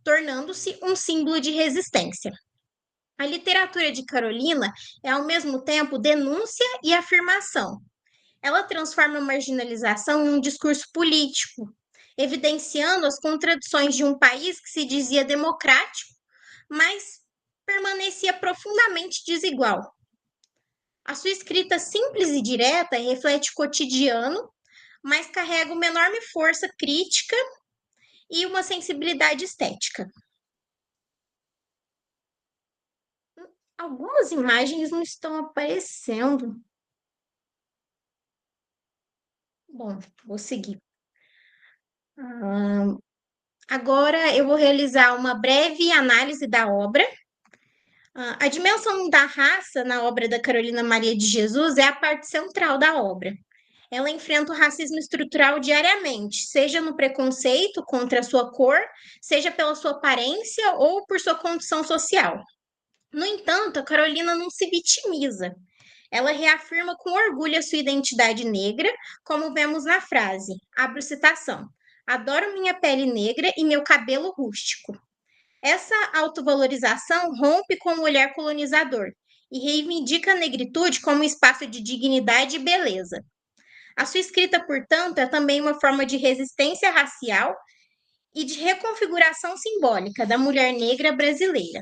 tornando-se um símbolo de resistência. A literatura de Carolina é, ao mesmo tempo, denúncia e afirmação. Ela transforma a marginalização em um discurso político, evidenciando as contradições de um país que se dizia democrático, mas permanecia profundamente desigual. A sua escrita simples e direta reflete o cotidiano, mas carrega uma enorme força crítica e uma sensibilidade estética. Algumas imagens não estão aparecendo. Bom, vou seguir. Agora eu vou realizar uma breve análise da obra. A dimensão da raça na obra da Carolina Maria de Jesus é a parte central da obra. Ela enfrenta o racismo estrutural diariamente, seja no preconceito contra a sua cor, seja pela sua aparência ou por sua condição social. No entanto, a Carolina não se vitimiza. Ela reafirma com orgulho a sua identidade negra, como vemos na frase, abro citação, adoro minha pele negra e meu cabelo rústico. Essa autovalorização rompe com o olhar colonizador e reivindica a negritude como espaço de dignidade e beleza. A sua escrita, portanto, é também uma forma de resistência racial e de reconfiguração simbólica da mulher negra brasileira.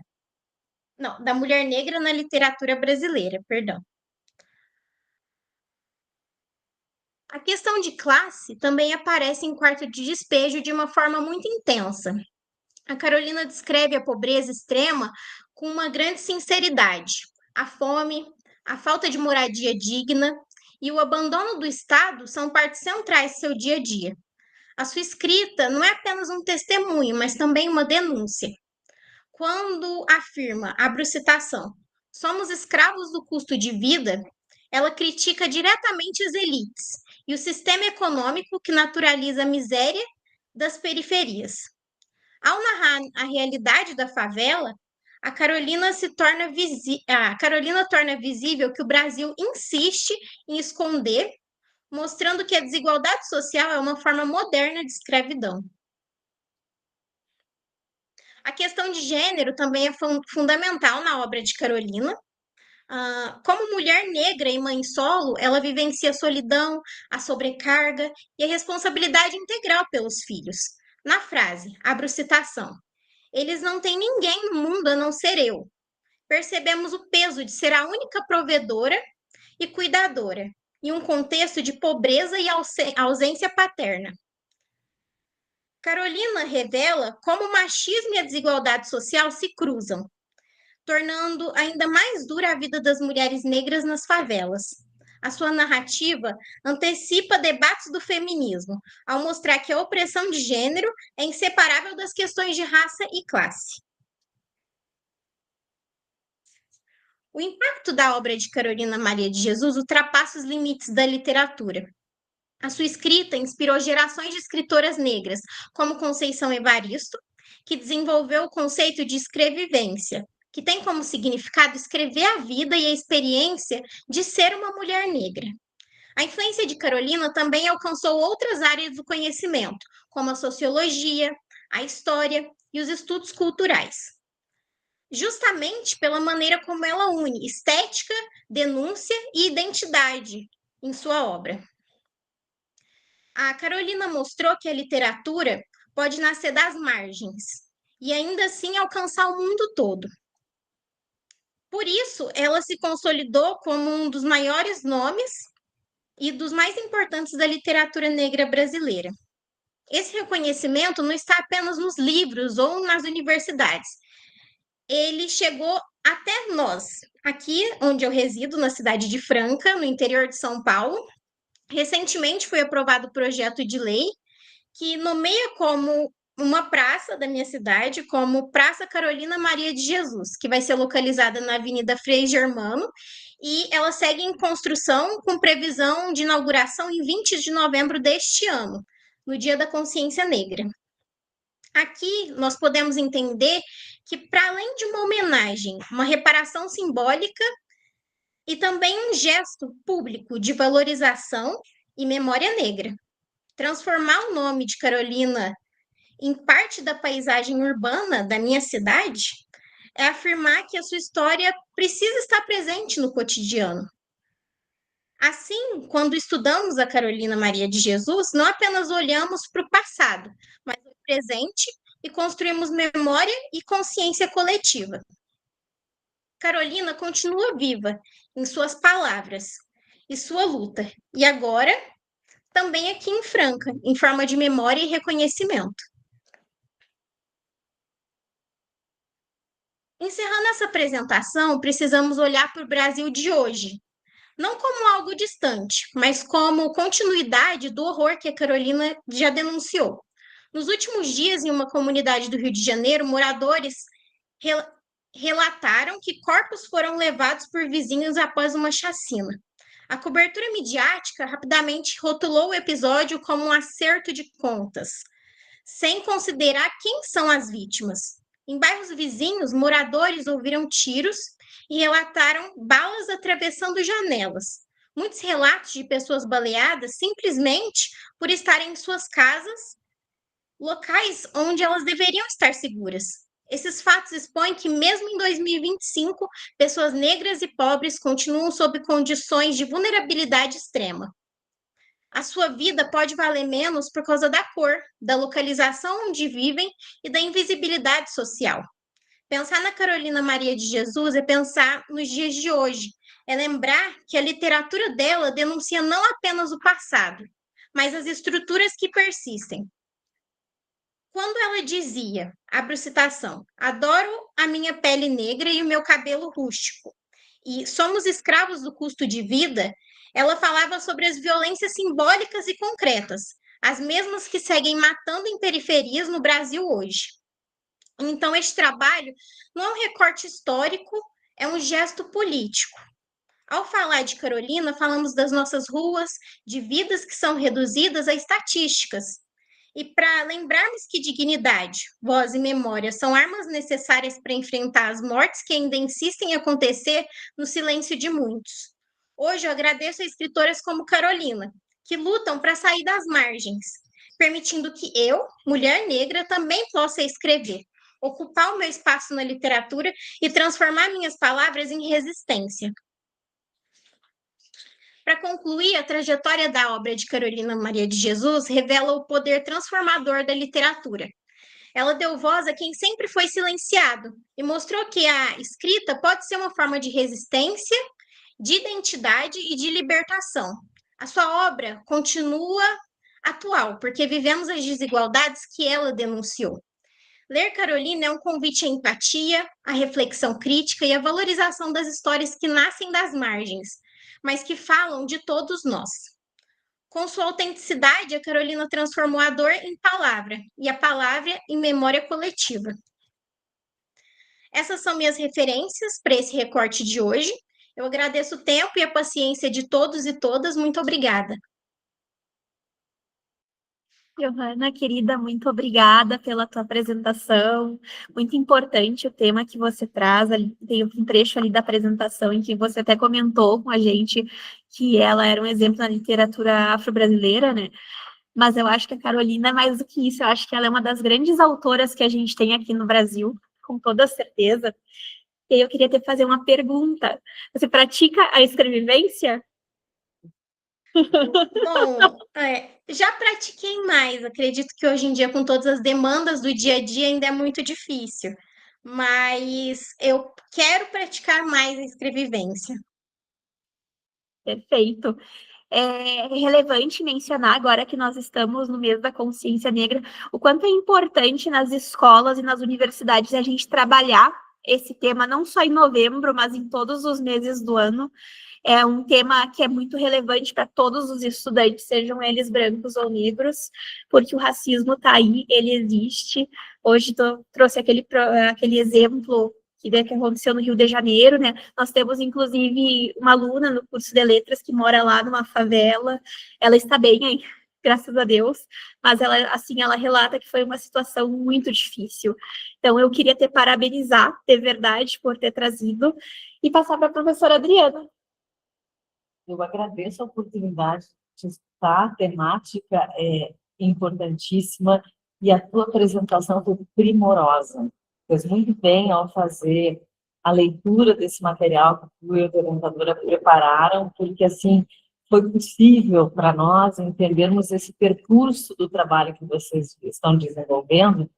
Não, da mulher negra na literatura brasileira, perdão. A questão de classe também aparece em Quarto de Despejo de uma forma muito intensa. A Carolina descreve a pobreza extrema com uma grande sinceridade. A fome, a falta de moradia digna e o abandono do Estado são partes centrais do seu dia a dia. A sua escrita não é apenas um testemunho, mas também uma denúncia. Quando afirma, abro citação, somos escravos do custo de vida, ela critica diretamente as elites e o sistema econômico que naturaliza a miséria das periferias. Ao narrar a realidade da favela, a Carolina torna visível que o Brasil insiste em esconder, mostrando que a desigualdade social é uma forma moderna de escravidão. A questão de gênero também é fundamental na obra de Carolina. Como mulher negra e mãe solo, ela vivencia a solidão, a sobrecarga e a responsabilidade integral pelos filhos. Na frase, abro citação, eles não têm ninguém no mundo a não ser eu. Percebemos o peso de ser a única provedora e cuidadora, em um contexto de pobreza e ausência paterna. Carolina revela como o machismo e a desigualdade social se cruzam, tornando ainda mais dura a vida das mulheres negras nas favelas. A sua narrativa antecipa debates do feminismo, ao mostrar que a opressão de gênero é inseparável das questões de raça e classe. O impacto da obra de Carolina Maria de Jesus ultrapassa os limites da literatura. A sua escrita inspirou gerações de escritoras negras, como Conceição Evaristo, que desenvolveu o conceito de escrevivência, que tem como significado escrever a vida e a experiência de ser uma mulher negra. A influência de Carolina também alcançou outras áreas do conhecimento, como a sociologia, a história e os estudos culturais. Justamente pela maneira como ela une estética, denúncia e identidade em sua obra. A Carolina mostrou que a literatura pode nascer das margens e ainda assim alcançar o mundo todo. Por isso, ela se consolidou como um dos maiores nomes e dos mais importantes da literatura negra brasileira. Esse reconhecimento não está apenas nos livros ou nas universidades. Ele chegou até nós, aqui onde eu resido, na cidade de Franca, no interior de São Paulo. Recentemente foi aprovado o projeto de lei que nomeia como uma praça da minha cidade como Praça Carolina Maria de Jesus, que vai ser localizada na Avenida Frei Germano, e ela segue em construção com previsão de inauguração em 20 de novembro deste ano, no Dia da Consciência Negra. Aqui nós podemos entender que, para além de uma homenagem, uma reparação simbólica e também um gesto público de valorização e memória negra. Transformar o nome de Carolina em parte da paisagem urbana da minha cidade é afirmar que a sua história precisa estar presente no cotidiano. Assim, quando estudamos a Carolina Maria de Jesus, não apenas olhamos para o passado, mas para o presente e construímos memória e consciência coletiva. Carolina continua viva em suas palavras e sua luta, e agora também aqui em Franca, em forma de memória e reconhecimento. Encerrando essa apresentação, precisamos olhar para o Brasil de hoje, não como algo distante, mas como continuidade do horror que a Carolina já denunciou. Nos últimos dias, em uma comunidade do Rio de Janeiro, moradores relataram que corpos foram levados por vizinhos após uma chacina. A cobertura midiática rapidamente rotulou o episódio como um acerto de contas, sem considerar quem são as vítimas. Em bairros vizinhos, moradores ouviram tiros e relataram balas atravessando janelas. Muitos relatos de pessoas baleadas simplesmente por estarem em suas casas, locais onde elas deveriam estar seguras. Esses fatos expõem que, mesmo em 2025, pessoas negras e pobres continuam sob condições de vulnerabilidade extrema. A sua vida pode valer menos por causa da cor, da localização onde vivem e da invisibilidade social. Pensar na Carolina Maria de Jesus é pensar nos dias de hoje, é lembrar que a literatura dela denuncia não apenas o passado, mas as estruturas que persistem. Quando ela dizia, abro citação, adoro a minha pele negra e o meu cabelo rústico, e somos escravos do custo de vida, ela falava sobre as violências simbólicas e concretas, as mesmas que seguem matando em periferias no Brasil hoje. Então, este trabalho não é um recorte histórico, é um gesto político. Ao falar de Carolina, falamos das nossas ruas, de vidas que são reduzidas a estatísticas. E para lembrarmos que dignidade, voz e memória são armas necessárias para enfrentar as mortes que ainda insistem em acontecer no silêncio de muitos. Hoje eu agradeço a escritoras como Carolina, que lutam para sair das margens, permitindo que eu, mulher negra, também possa escrever, ocupar o meu espaço na literatura e transformar minhas palavras em resistência. Para concluir, a trajetória da obra de Carolina Maria de Jesus revela o poder transformador da literatura. Ela deu voz a quem sempre foi silenciado e mostrou que a escrita pode ser uma forma de resistência, de identidade e de libertação. A sua obra continua atual, porque vivemos as desigualdades que ela denunciou. Ler Carolina é um convite à empatia, à reflexão crítica e à valorização das histórias que nascem das margens, mas que falam de todos nós. Com sua autenticidade, a Carolina transformou a dor em palavra e a palavra em memória coletiva. Essas são minhas referências para esse recorte de hoje. Eu agradeço o tempo e a paciência de todos e todas. Muito obrigada. Giovana, querida, muito obrigada pela tua apresentação. Muito importante o tema que você traz. Tem um trecho ali da apresentação em que você até comentou com a gente que ela era um exemplo na literatura afro-brasileira, né? Mas eu acho que a Carolina é mais do que isso. Eu acho que ela é uma das grandes autoras que a gente tem aqui no Brasil, com toda certeza. E aí eu queria te fazer uma pergunta. Você pratica a escrevivência? Bom, já pratiquei mais. Acredito que hoje em dia, com todas as demandas do dia a dia, ainda é muito difícil. Mas eu quero praticar mais a escrevivência. Perfeito. É relevante mencionar, agora que nós estamos no mês da consciência negra, o quanto é importante nas escolas e nas universidades a gente trabalhar esse tema, não só em novembro, mas em todos os meses do ano. É um tema que é muito relevante para todos os estudantes, sejam eles brancos ou negros, porque o racismo está aí, ele existe. Hoje trouxe aquele exemplo que aconteceu no Rio de Janeiro, né? Nós temos, inclusive, uma aluna no curso de letras que mora lá numa favela. Ela está bem aí, graças a Deus, mas ela relata que foi uma situação muito difícil. Então, eu queria te parabenizar, de verdade, por ter trazido, e passar para a professora Adriana. Eu agradeço a oportunidade de estar, a temática é importantíssima e a tua apresentação foi primorosa. Fez muito bem ao fazer a leitura desse material que tu e a orientadora prepararam, porque assim foi possível para nós entendermos esse percurso do trabalho que vocês estão desenvolvendo,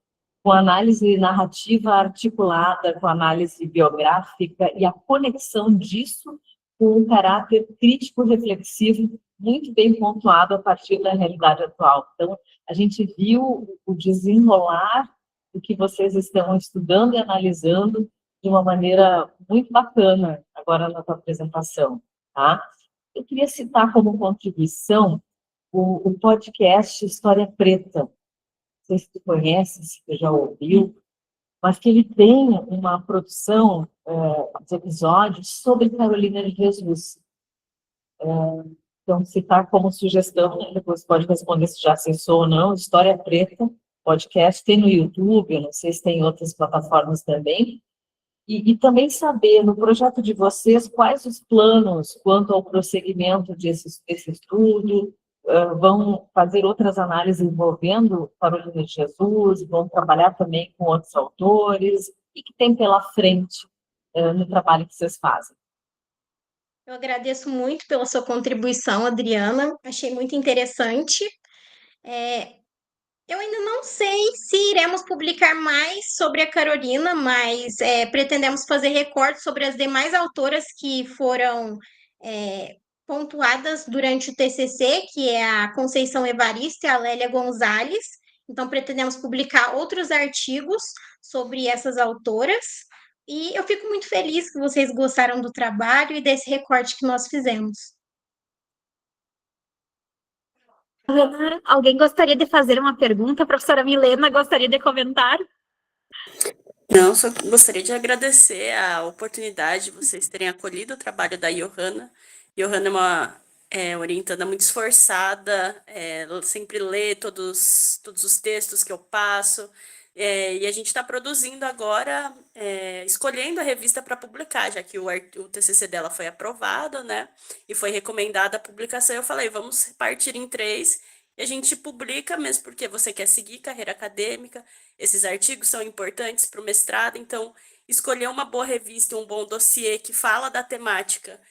com análise narrativa articulada, com análise biográfica e a conexão disso com um caráter crítico-reflexivo muito bem pontuado a partir da realidade atual. Então, a gente viu o desenrolar do que vocês estão estudando e analisando de uma maneira muito bacana agora na tua apresentação, tá? Eu queria citar como contribuição o podcast História Preta, sei se tu conhece, se tu já ouviu, mas que ele tem uma produção de episódios sobre Carolina de Jesus. Então, citar como sugestão, né, depois pode responder se já acessou ou não, História Preta, podcast, tem no YouTube, eu não sei se tem em outras plataformas também, e também saber, no projeto de vocês, quais os planos quanto ao prosseguimento desse estudo, vão fazer outras análises envolvendo Carolina de Jesus, vão trabalhar também com outros autores, e que tem pela frente no trabalho que vocês fazem. Eu agradeço muito pela sua contribuição, Adriana. Achei muito interessante. Eu ainda não sei se iremos publicar mais sobre a Carolina, mas pretendemos fazer recortes sobre as demais autoras que foram pontuadas durante o TCC, que é a Conceição Evaristo e a Lélia Gonzalez. Então, pretendemos publicar outros artigos sobre essas autoras. E eu fico muito feliz que vocês gostaram do trabalho e desse recorte que nós fizemos. Ana, alguém gostaria de fazer uma pergunta? A professora Milena gostaria de comentar? Não, só gostaria de agradecer a oportunidade de vocês terem acolhido o trabalho da Johanna. Johanna é uma orientanda muito esforçada, ela sempre lê todos os textos que eu passo, e a gente está produzindo agora, escolhendo a revista para publicar, já que o TCC dela foi aprovado, né, e foi recomendada a publicação. Eu falei, vamos partir em 3, e a gente publica mesmo porque você quer seguir carreira acadêmica, esses artigos são importantes para o mestrado, então escolher uma boa revista, um bom dossiê que fala da temática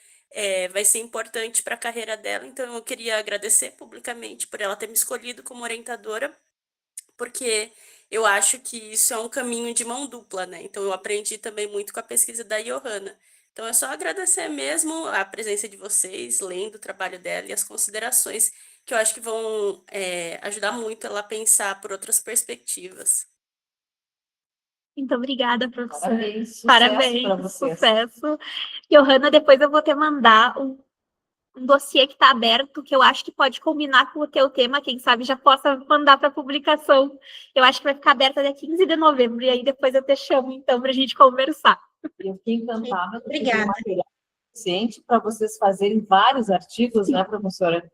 vai ser importante para a carreira dela. Então eu queria agradecer publicamente por ela ter me escolhido como orientadora, porque eu acho que isso é um caminho de mão dupla, né? Então eu aprendi também muito com a pesquisa da Johanna. Então é só agradecer mesmo a presença de vocês, lendo o trabalho dela e as considerações que eu acho que vão ajudar muito ela a pensar por outras perspectivas. Muito obrigada, professora. Parabéns, Parabéns, para vocês. sucesso. Johanna, depois eu vou te mandar um dossiê que está aberto, que eu acho que pode combinar com o teu tema, quem sabe já possa mandar para publicação. Eu acho que vai ficar aberta dia 15 de novembro, e aí depois eu te chamo, então, para a gente conversar. Eu fiquei encantada. Obrigada. Material suficiente para vocês fazerem vários artigos, né, professora?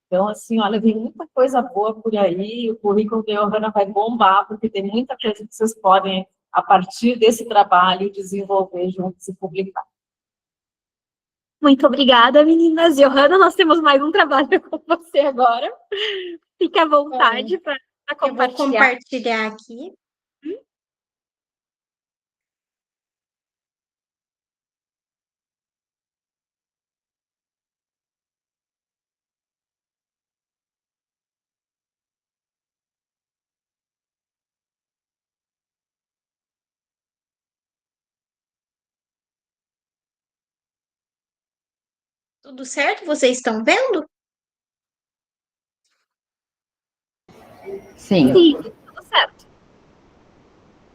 Então, assim, olha, vem muita coisa boa por aí, o currículo da Johanna vai bombar, porque tem muita coisa que vocês podem, a partir desse trabalho, desenvolver juntos e publicar. Muito obrigada, meninas. Johanna, nós temos mais um trabalho com você agora. Fique à vontade para compartilhar. Eu vou compartilhar aqui. Tudo certo? Vocês estão vendo? Sim. Sim, tudo certo.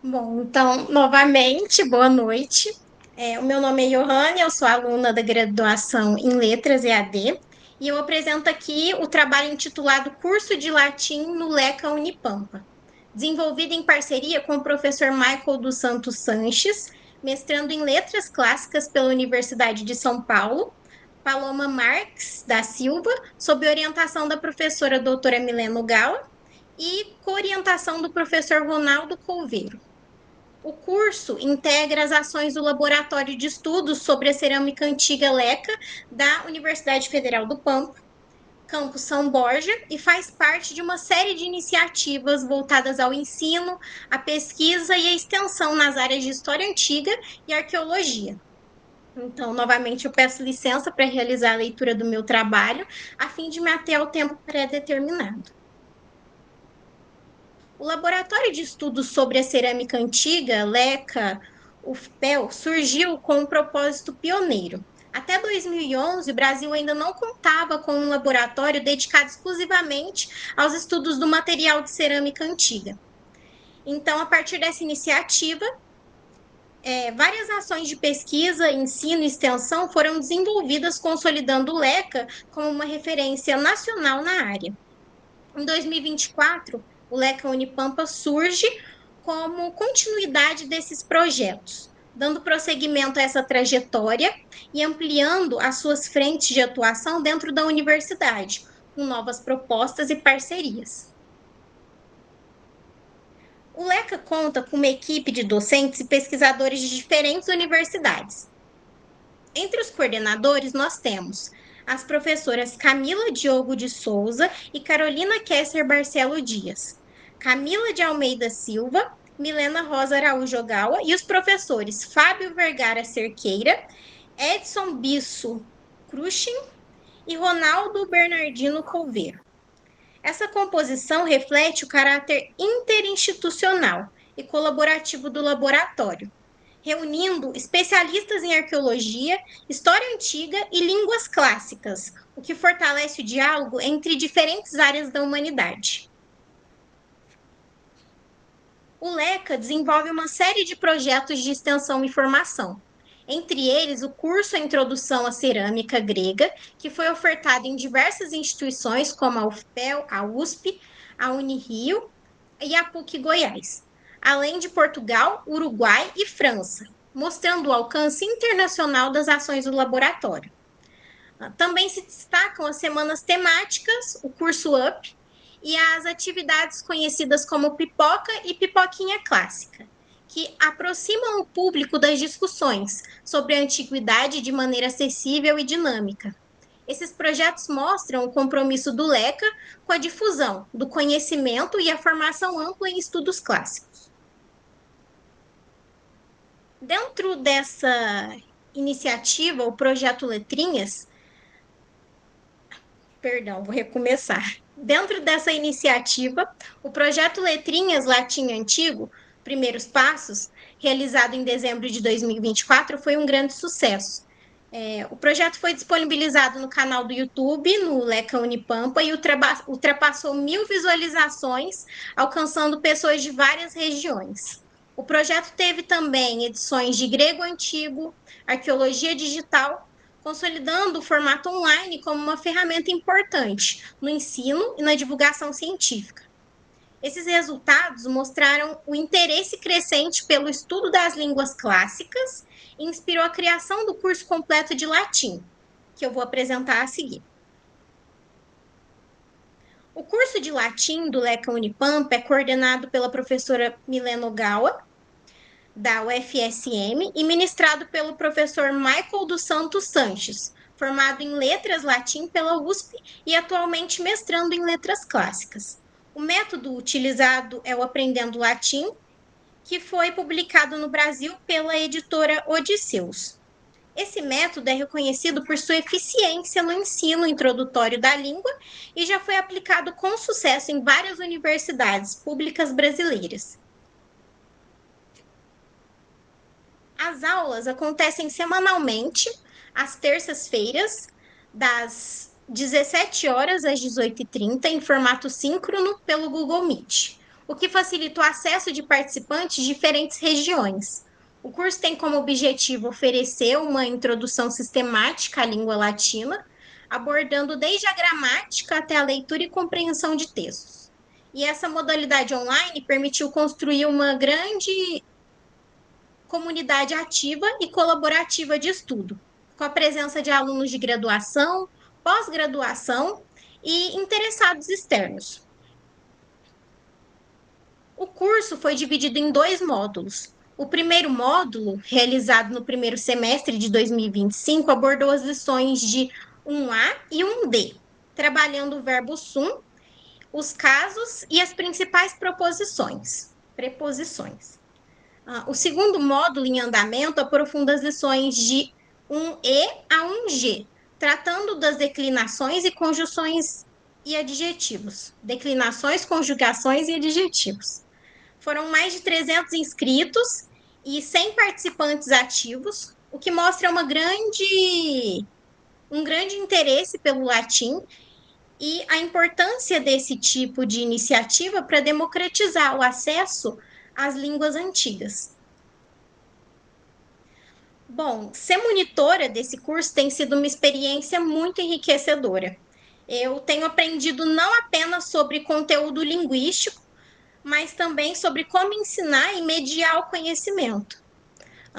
Bom, então, novamente, boa noite. O meu nome é Johanna, eu sou aluna da graduação em Letras EAD, e eu apresento aqui o trabalho intitulado Curso de Latim no LECA Unipampa, desenvolvido em parceria com o professor Michael dos Santos Sanches, mestrando em Letras Clássicas pela Universidade de São Paulo, Paloma Marques da Silva, sob orientação da professora doutora Milena Gala, e co-orientação do professor Ronaldo Couveiro. O curso integra as ações do Laboratório de Estudos sobre a Cerâmica Antiga LECA da Universidade Federal do Pampa, Campus São Borja, e faz parte de uma série de iniciativas voltadas ao ensino, à pesquisa e à extensão nas áreas de História Antiga e Arqueologia. Então, novamente, eu peço licença para realizar a leitura do meu trabalho, a fim de me ater ao tempo pré-determinado. O Laboratório de Estudos sobre a Cerâmica Antiga, LECA, UFPEL, surgiu com um propósito pioneiro. Até 2011, o Brasil ainda não contava com um laboratório dedicado exclusivamente aos estudos do material de cerâmica antiga. Então, a partir dessa iniciativa, várias ações de pesquisa, ensino e extensão foram desenvolvidas, consolidando o LECA como uma referência nacional na área. Em 2024, o Leca Unipampa surge como continuidade desses projetos, dando prosseguimento a essa trajetória e ampliando as suas frentes de atuação dentro da universidade, com novas propostas e parcerias. O Leca conta com uma equipe de docentes e pesquisadores de diferentes universidades. Entre os coordenadores, nós temos as professoras Camila Diogo de Souza e Carolina Kessler Barcelo Dias, Camila de Almeida Silva, Milena Rosa Araújo Ogawa e os professores Fábio Vergara Cerqueira, Edson Bisso Cruxin e Ronaldo Bernardino Couveiro. Essa composição reflete o caráter interinstitucional e colaborativo do laboratório, reunindo especialistas em arqueologia, história antiga e línguas clássicas, o que fortalece o diálogo entre diferentes áreas da humanidade. O Leca desenvolve uma série de projetos de extensão e formação, entre eles o curso Introdução à Cerâmica Grega, que foi ofertado em diversas instituições como a UFPEL, a USP, a Unirio e a PUC Goiás, além de Portugal, Uruguai e França, mostrando o alcance internacional das ações do laboratório. Também se destacam as semanas temáticas, o curso UP e as atividades conhecidas como Pipoca e Pipoquinha Clássica, que aproximam o público das discussões sobre a antiguidade de maneira acessível e dinâmica. Esses projetos mostram o compromisso do Leca com a difusão do conhecimento e a formação ampla em estudos clássicos. Dentro dessa iniciativa, o Projeto Letrinhas... vou recomeçar. Dentro dessa iniciativa, o Projeto Letrinhas Latim Antigo, Primeiros Passos, realizado em dezembro de 2024, foi um grande sucesso. O projeto foi disponibilizado no canal do YouTube, no Leca Unipampa, e ultrapassou 1000 visualizações, alcançando pessoas de várias regiões. O projeto teve também edições de grego antigo, arqueologia digital, consolidando o formato online como uma ferramenta importante no ensino e na divulgação científica. Esses resultados mostraram o interesse crescente pelo estudo das línguas clássicas e inspirou a criação do curso completo de latim, que eu vou apresentar a seguir. O curso de latim do Leca Unipampa é coordenado pela professora Milena Ogawa, da UFSM, e ministrado pelo professor Michael dos Santos Sanches, formado em Letras Latim pela USP e atualmente mestrando em Letras Clássicas. O método utilizado é o Aprendendo Latim, que foi publicado no Brasil pela editora Odisseus. Esse método é reconhecido por sua eficiência no ensino introdutório da língua e já foi aplicado com sucesso em várias universidades públicas brasileiras. As aulas acontecem semanalmente, às terças-feiras, das 17 horas às 18h30, em formato síncrono pelo Google Meet, o que facilita o acesso de participantes de diferentes regiões. O curso tem como objetivo oferecer uma introdução sistemática à língua latina, abordando desde a gramática até a leitura e compreensão de textos. E essa modalidade online permitiu construir uma grande comunidade ativa e colaborativa de estudo, com a presença de alunos de graduação, pós-graduação e interessados externos. O curso foi dividido em 2 módulos. O primeiro módulo, realizado no primeiro semestre de 2025, abordou as lições de 1A e 1D, trabalhando o verbo sum, os casos e as principais preposições. O segundo módulo em andamento aprofunda as lições de 1E a 1G, tratando das declinações e conjunções e adjetivos. Declinações, conjugações e adjetivos. Foram mais de 300 inscritos e 100 participantes ativos, o que mostra um grande interesse pelo latim e a importância desse tipo de iniciativa para democratizar o acesso às línguas antigas. Bom, ser monitora desse curso tem sido uma experiência muito enriquecedora. Eu tenho aprendido não apenas sobre conteúdo linguístico, mas também sobre como ensinar e mediar o conhecimento.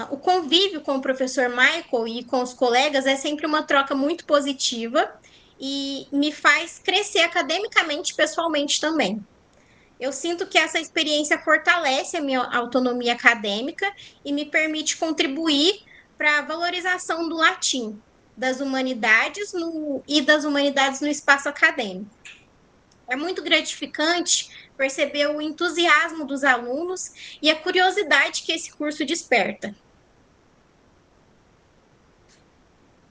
O convívio com o professor Michael e com os colegas é sempre uma troca muito positiva e me faz crescer academicamente e pessoalmente também. Eu sinto que essa experiência fortalece a minha autonomia acadêmica e me permite contribuir para a valorização do latim, das humanidades e das humanidades no espaço acadêmico. É muito gratificante perceber o entusiasmo dos alunos e a curiosidade que esse curso desperta.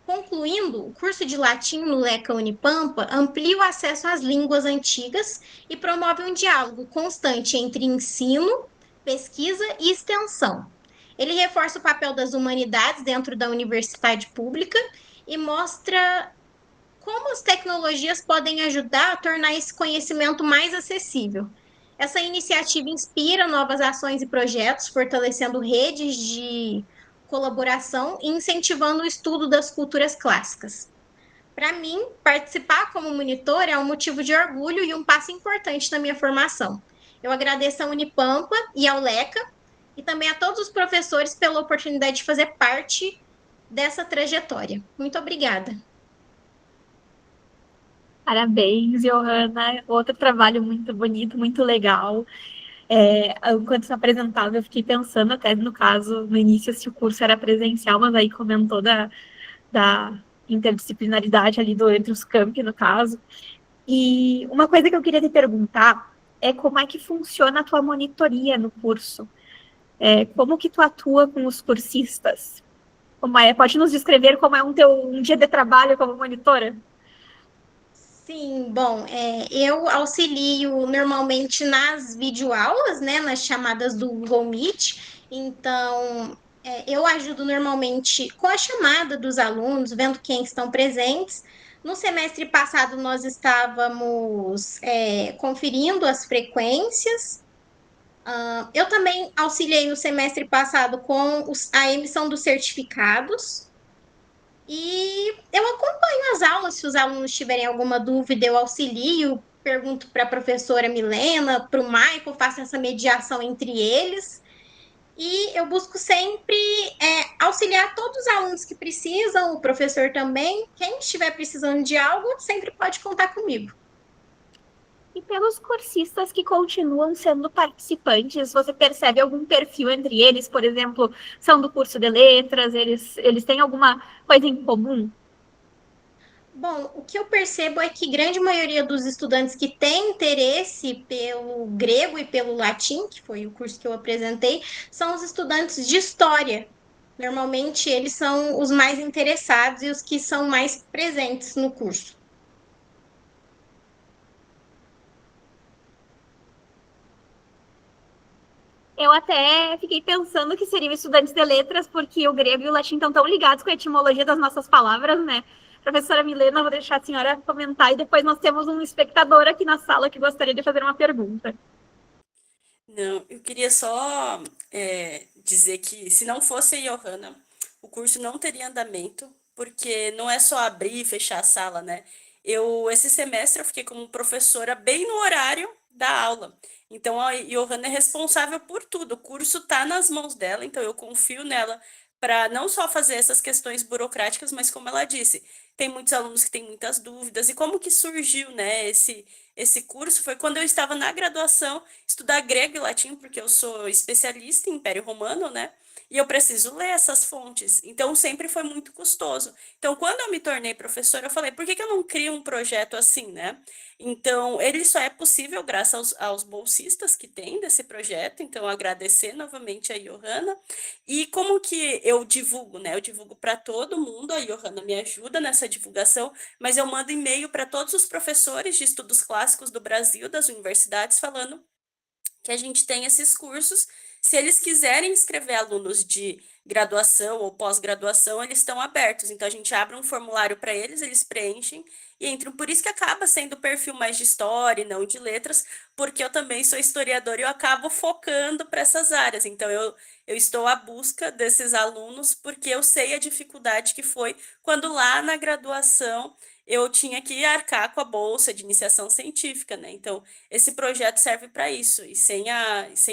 Concluindo, o curso de latim no LECA Unipampa amplia o acesso às línguas antigas e promove um diálogo constante entre ensino, pesquisa e extensão. Ele reforça o papel das humanidades dentro da universidade pública e mostra como as tecnologias podem ajudar a tornar esse conhecimento mais acessível. Essa iniciativa inspira novas ações e projetos, fortalecendo redes de colaboração e incentivando o estudo das culturas clássicas. Para mim, participar como monitor é um motivo de orgulho e um passo importante na minha formação. Eu agradeço à Unipampa e ao LECA e também a todos os professores pela oportunidade de fazer parte dessa trajetória. Muito obrigada. Parabéns, Johanna. Outro trabalho muito bonito, muito legal. Enquanto se apresentava, eu fiquei pensando até, no caso, no início, se o curso era presencial, mas aí comentou da interdisciplinaridade ali entre os campi, no caso. E uma coisa que eu queria te perguntar é como é que funciona a tua monitoria no curso? Como que tu atua com os cursistas? Pode nos descrever como é um dia de trabalho como monitora? Sim, bom, eu auxilio normalmente nas videoaulas, né, nas chamadas do Google Meet. Então, eu ajudo normalmente com a chamada dos alunos, vendo quem estão presentes. No semestre passado, nós estávamos conferindo as frequências. Eu também auxiliei no semestre passado com a emissão dos certificados. E eu acompanho as aulas, se os alunos tiverem alguma dúvida, eu auxilio, pergunto para a professora Milena, para o Michael, faço essa mediação entre eles. E eu busco sempre auxiliar todos os alunos que precisam, o professor também. Quem estiver precisando de algo, sempre pode contar comigo. E pelos cursistas que continuam sendo participantes, você percebe algum perfil entre eles? Por exemplo, são do curso de letras, eles têm alguma coisa em comum? Bom, o que eu percebo é que grande maioria dos estudantes que têm interesse pelo grego e pelo latim, que foi o curso que eu apresentei, são os estudantes de história. Normalmente, eles são os mais interessados e os que são mais presentes no curso. Eu até fiquei pensando que seriam estudantes de letras, porque o grego e o latim estão tão ligados com a etimologia das nossas palavras, né? Professora Milena, vou deixar a senhora comentar e depois nós temos um espectador aqui na sala que gostaria de fazer uma pergunta. Não, eu queria só dizer que se não fosse a Johanna, o curso não teria andamento, porque não é só abrir e fechar a sala, né? Esse semestre, eu fiquei como professora bem no horário da aula. Então, a Johanna é responsável por tudo. O curso está nas mãos dela, então eu confio nela para não só fazer essas questões burocráticas, mas como ela disse, tem muitos alunos que têm muitas dúvidas. E como que surgiu, né, esse curso? Foi quando eu estava na graduação, estudar grego e latim, porque eu sou especialista em Império Romano, né? E eu preciso ler essas fontes. Então, sempre foi muito custoso. Então, quando eu me tornei professora, eu falei, por que eu não crio um projeto assim, né? Então, ele só é possível graças aos bolsistas que tem desse projeto. Então, agradecer novamente a Johanna. E como que eu divulgo, né? Eu divulgo para todo mundo, a Johanna me ajuda nessa divulgação, mas eu mando e-mail para todos os professores de estudos clássicos do Brasil, das universidades, falando que a gente tem esses cursos. Se eles quiserem inscrever alunos de graduação ou pós-graduação, eles estão abertos. Então, a gente abre um formulário para eles, eles preenchem e entram. Por isso que acaba sendo o perfil mais de história e não de letras, porque eu também sou historiadora e eu acabo focando para essas áreas. Então, eu estou à busca desses alunos, porque eu sei a dificuldade que foi quando lá na graduação eu tinha que arcar com a bolsa de iniciação científica, né? Então, esse projeto serve para isso, e sem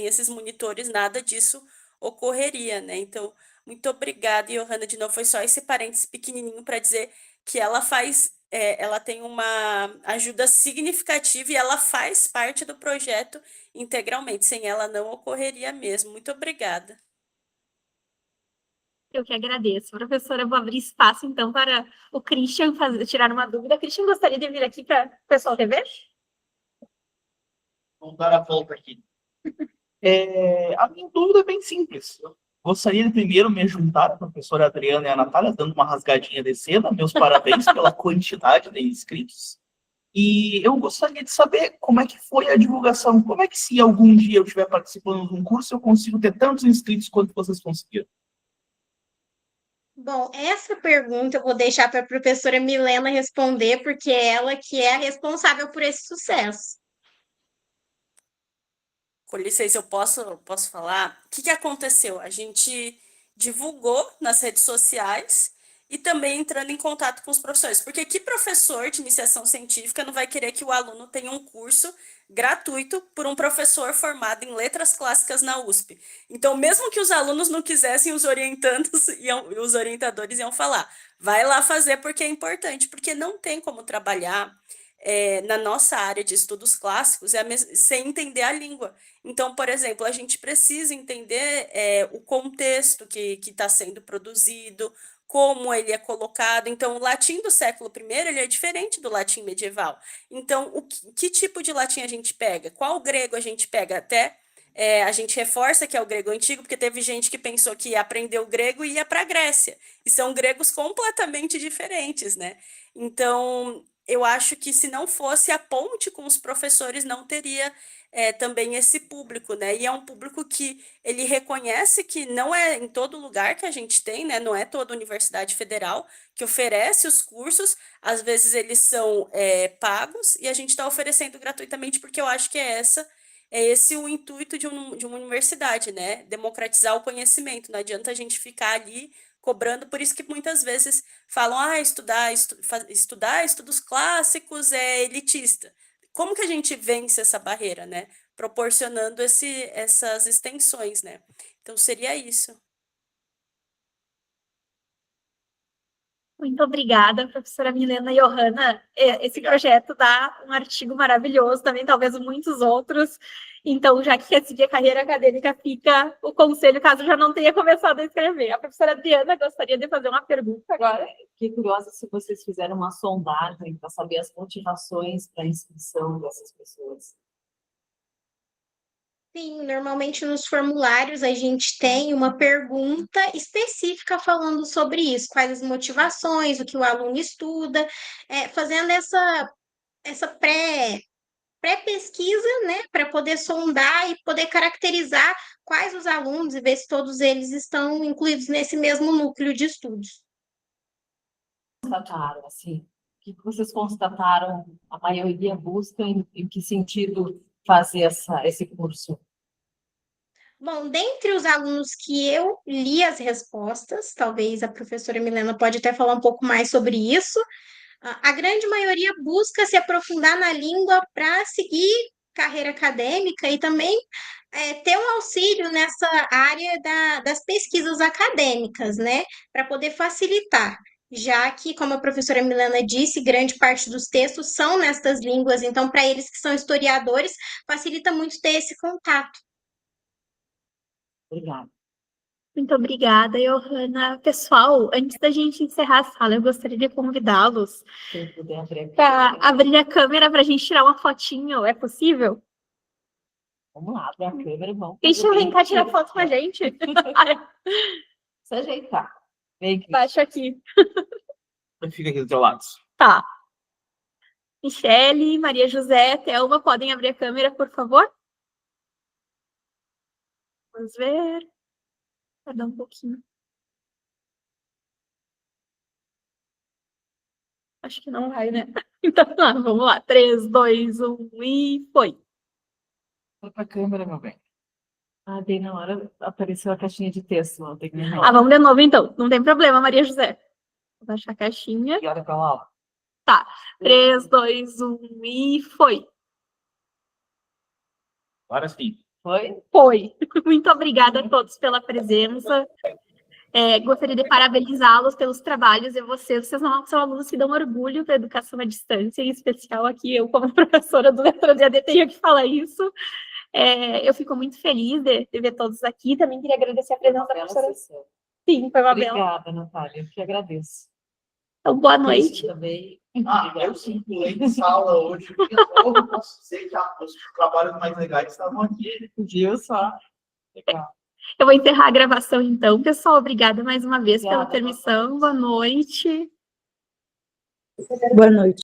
esses monitores, nada disso ocorreria, né? Então, muito obrigada, Johanna, de novo, foi só esse parênteses pequenininho para dizer que ela tem uma ajuda significativa e ela faz parte do projeto integralmente, sem ela não ocorreria mesmo. Muito obrigada. Eu que agradeço. Professora, eu vou abrir espaço, então, para o Christian tirar uma dúvida. Christian, gostaria de vir aqui para o pessoal rever? Vamos dar a volta aqui. A minha dúvida é bem simples. Eu gostaria de primeiro me juntar à professora Adriana e à Natália, dando uma rasgadinha de seda. Meus parabéns pela quantidade de inscritos. E eu gostaria de saber como é que foi a divulgação. Como é que, se algum dia eu estiver participando de um curso, eu consigo ter tantos inscritos quanto vocês conseguiram? Bom, essa pergunta eu vou deixar para a professora Milena responder, porque é ela que é a responsável por esse sucesso. Com licença, eu posso falar? O que aconteceu? A gente divulgou nas redes sociais e também entrando em contato com os professores. Porque que professor de iniciação científica não vai querer que o aluno tenha um curso gratuito por um professor formado em letras clássicas na USP? Então, mesmo que os alunos não quisessem, os orientadores iam falar, vai lá fazer porque é importante, porque não tem como trabalhar na nossa área de estudos clássicos sem entender a língua. Então, por exemplo, a gente precisa entender o contexto que está sendo produzido, como ele é colocado. Então, o latim do século I ele é diferente do latim medieval. Então, que tipo de latim a gente pega? Qual grego a gente pega? Até a gente reforça que é o grego antigo, porque teve gente que pensou que ia aprender o grego e ia para a Grécia. E são gregos completamente diferentes, né? Então, eu acho que se não fosse a ponte com os professores, não teria também esse público, né? E é um público que ele reconhece que não é em todo lugar que a gente tem, né? Não é toda universidade federal que oferece os cursos, às vezes eles são pagos e a gente está oferecendo gratuitamente, porque eu acho que é esse o intuito de uma universidade, né? Democratizar o conhecimento, não adianta a gente ficar ali cobrando, por isso que muitas vezes falam, estudar estudos clássicos é elitista. Como que a gente vence essa barreira, né? Proporcionando essas extensões, né? Então, seria isso. Muito obrigada, professora Milena e Johanna. Esse projeto dá um artigo maravilhoso, também talvez muitos outros. Então, já que quer seguir a carreira acadêmica, fica o conselho, caso já não tenha começado a escrever. A professora Adriana gostaria de fazer uma pergunta agora. Fiquei curiosa se vocês fizeram uma sondagem para saber as motivações para a inscrição dessas pessoas. Sim, normalmente nos formulários a gente tem uma pergunta específica falando sobre isso, quais as motivações, o que o aluno estuda, fazendo essa pré-pesquisa, né, para poder sondar e poder caracterizar quais os alunos e ver se todos eles estão incluídos nesse mesmo núcleo de estudos. Constataram, assim, o que vocês constataram, a maioria busca em que sentido fazer esse curso? Bom, dentre os alunos que eu li as respostas, talvez a professora Milena pode até falar um pouco mais sobre isso, a grande maioria busca se aprofundar na língua para seguir carreira acadêmica e também ter um auxílio nessa área das pesquisas acadêmicas, né? Para poder facilitar, já que, como a professora Milena disse, grande parte dos textos são nestas línguas, então, para eles que são historiadores, facilita muito ter esse contato. Obrigada. Muito obrigada, Johanna. Pessoal, antes da gente encerrar a sala, eu gostaria de convidá-los para abrir a câmera para a gente tirar uma fotinho. É possível? Vamos lá, abre a câmera e vamos. Deixa eu vem cá tirar foto com a gente. Se ajeitar. Vem aqui. Baixa aqui. Fica aqui do teu lado. Tá. Michele, Maria José, Thelma, podem abrir a câmera, por favor? Vamos ver. Vai dar um pouquinho. Acho que não vai, né? Então, vamos lá. 3, 2, 1 e foi. Vai pra câmera, meu bem. Daí na hora apareceu a caixinha de texto. Não tem que Vamos de novo então. Não tem problema, Maria José. Vou baixar a caixinha. E olha pra lá, ó. Tá. 3, 2, 1 e foi. Agora sim. Foi? Foi. Muito obrigada a todos pela presença. Gostaria de parabenizá-los pelos trabalhos e vocês são alunos que dão orgulho da educação à distância, em especial aqui eu, como professora do Letra de AD, tenho que falar isso. Eu fico muito feliz de ver todos aqui. Também queria agradecer a presença da professora. Sim, foi uma bela. Obrigada, Natália. Eu que agradeço. Então, boa noite. Também. Eu circulei em sala hoje, porque eu posso dizer que os trabalhos mais legais estavam aqui. Viu só? Legal. Eu vou encerrar a gravação, então. Pessoal, obrigada mais uma vez pela Obrigada, permissão. Boa noite. Boa noite.